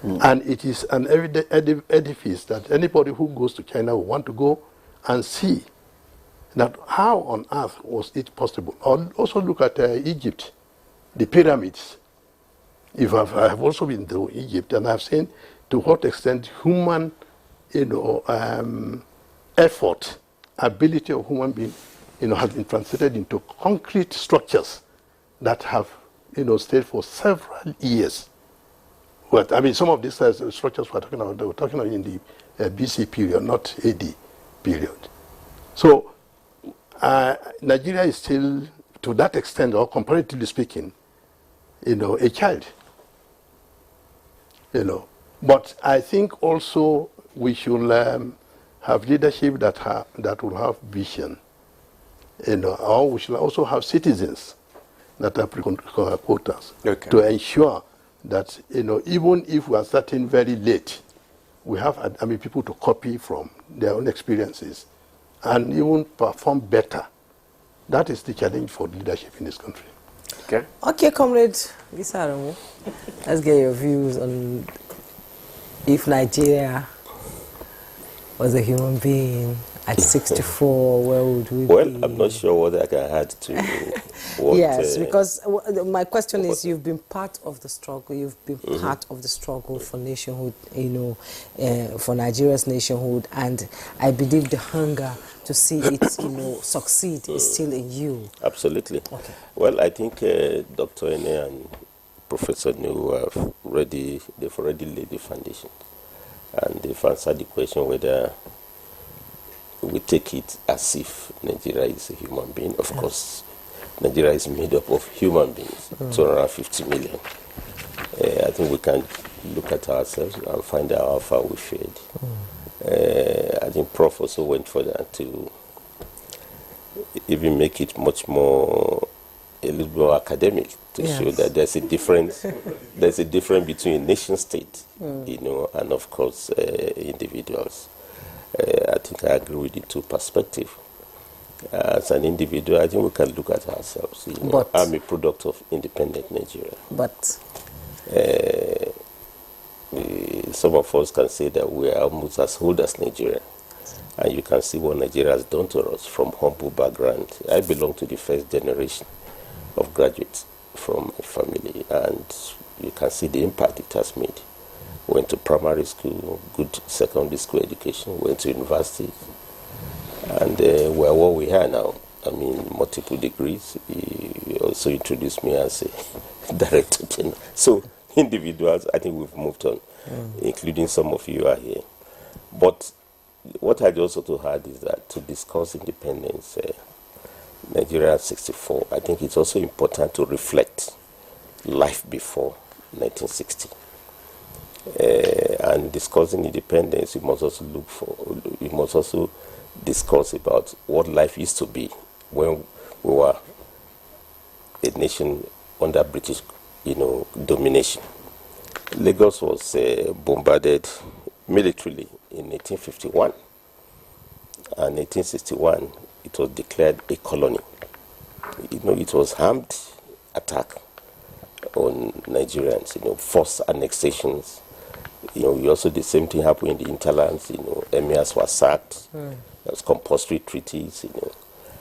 And it is an edifice that anybody who goes to China will want to go and see that how on earth was it possible. Also look at Egypt, the pyramids. I have also been to Egypt, and I've seen to what extent human, effort, ability of human being, has been translated into concrete structures that have, stayed for several years. But I mean, some of these structures we're talking about, they were talking about in the BC period, not AD period. So Nigeria is still, to that extent, or comparatively speaking, a child. But I think also we should have leadership that will have vision. Or we should also have citizens that are quotas to ensure that even if we are starting very late, we have people to copy from their own experiences and even perform better. That is the challenge for leadership in this country. Okay, comrade Gisaramu, let's get your views on if Nigeria was a human being at 64, where would we be? Well, I'm not sure what I can add to what... Yes, because my question is, you've been part of the struggle, you've been part of the struggle for nationhood, for Nigeria's nationhood, and I believe the hunger to see it, succeed is still in you. Absolutely. Okay. Well, I think Dr. Ene and Professor New have already laid the foundation, and they've answered the question whether we take it as if Nigeria is a human being. Of course, Nigeria is made up of human beings, 250 million. I think we can look at ourselves and find out how far we fared. I think Prof also went further to even make it much more, a little more academic, to show that there's a difference between a nation state, and of course individuals. I think I agree with the two perspectives. As an individual, I think we can look at ourselves. I'm a product of independent Nigeria. But some of us can say that we are almost as old as Nigeria. And you can see what Nigeria has done to us from humble background. I belong to the first generation of graduates from a family, and you can see the impact it has made. Went to primary school, good secondary school education, went to university, and we're what we are now. I mean, multiple degrees. He also introduced me as a director general. So individuals, I think we've moved on, including some of you are here. But what I'd also to add is that to discuss independence, Nigeria at 64, I think it's also important to reflect life before 1960. And discussing independence, you must also discuss about what life used to be when we were a nation under British, domination. Lagos was bombarded militarily in 1851, and 1861 it was declared a colony. It was armed attack on Nigerians, forced annexations. Also the same thing happened in the hinterlands. Emirs were sacked. There was compulsory treaties.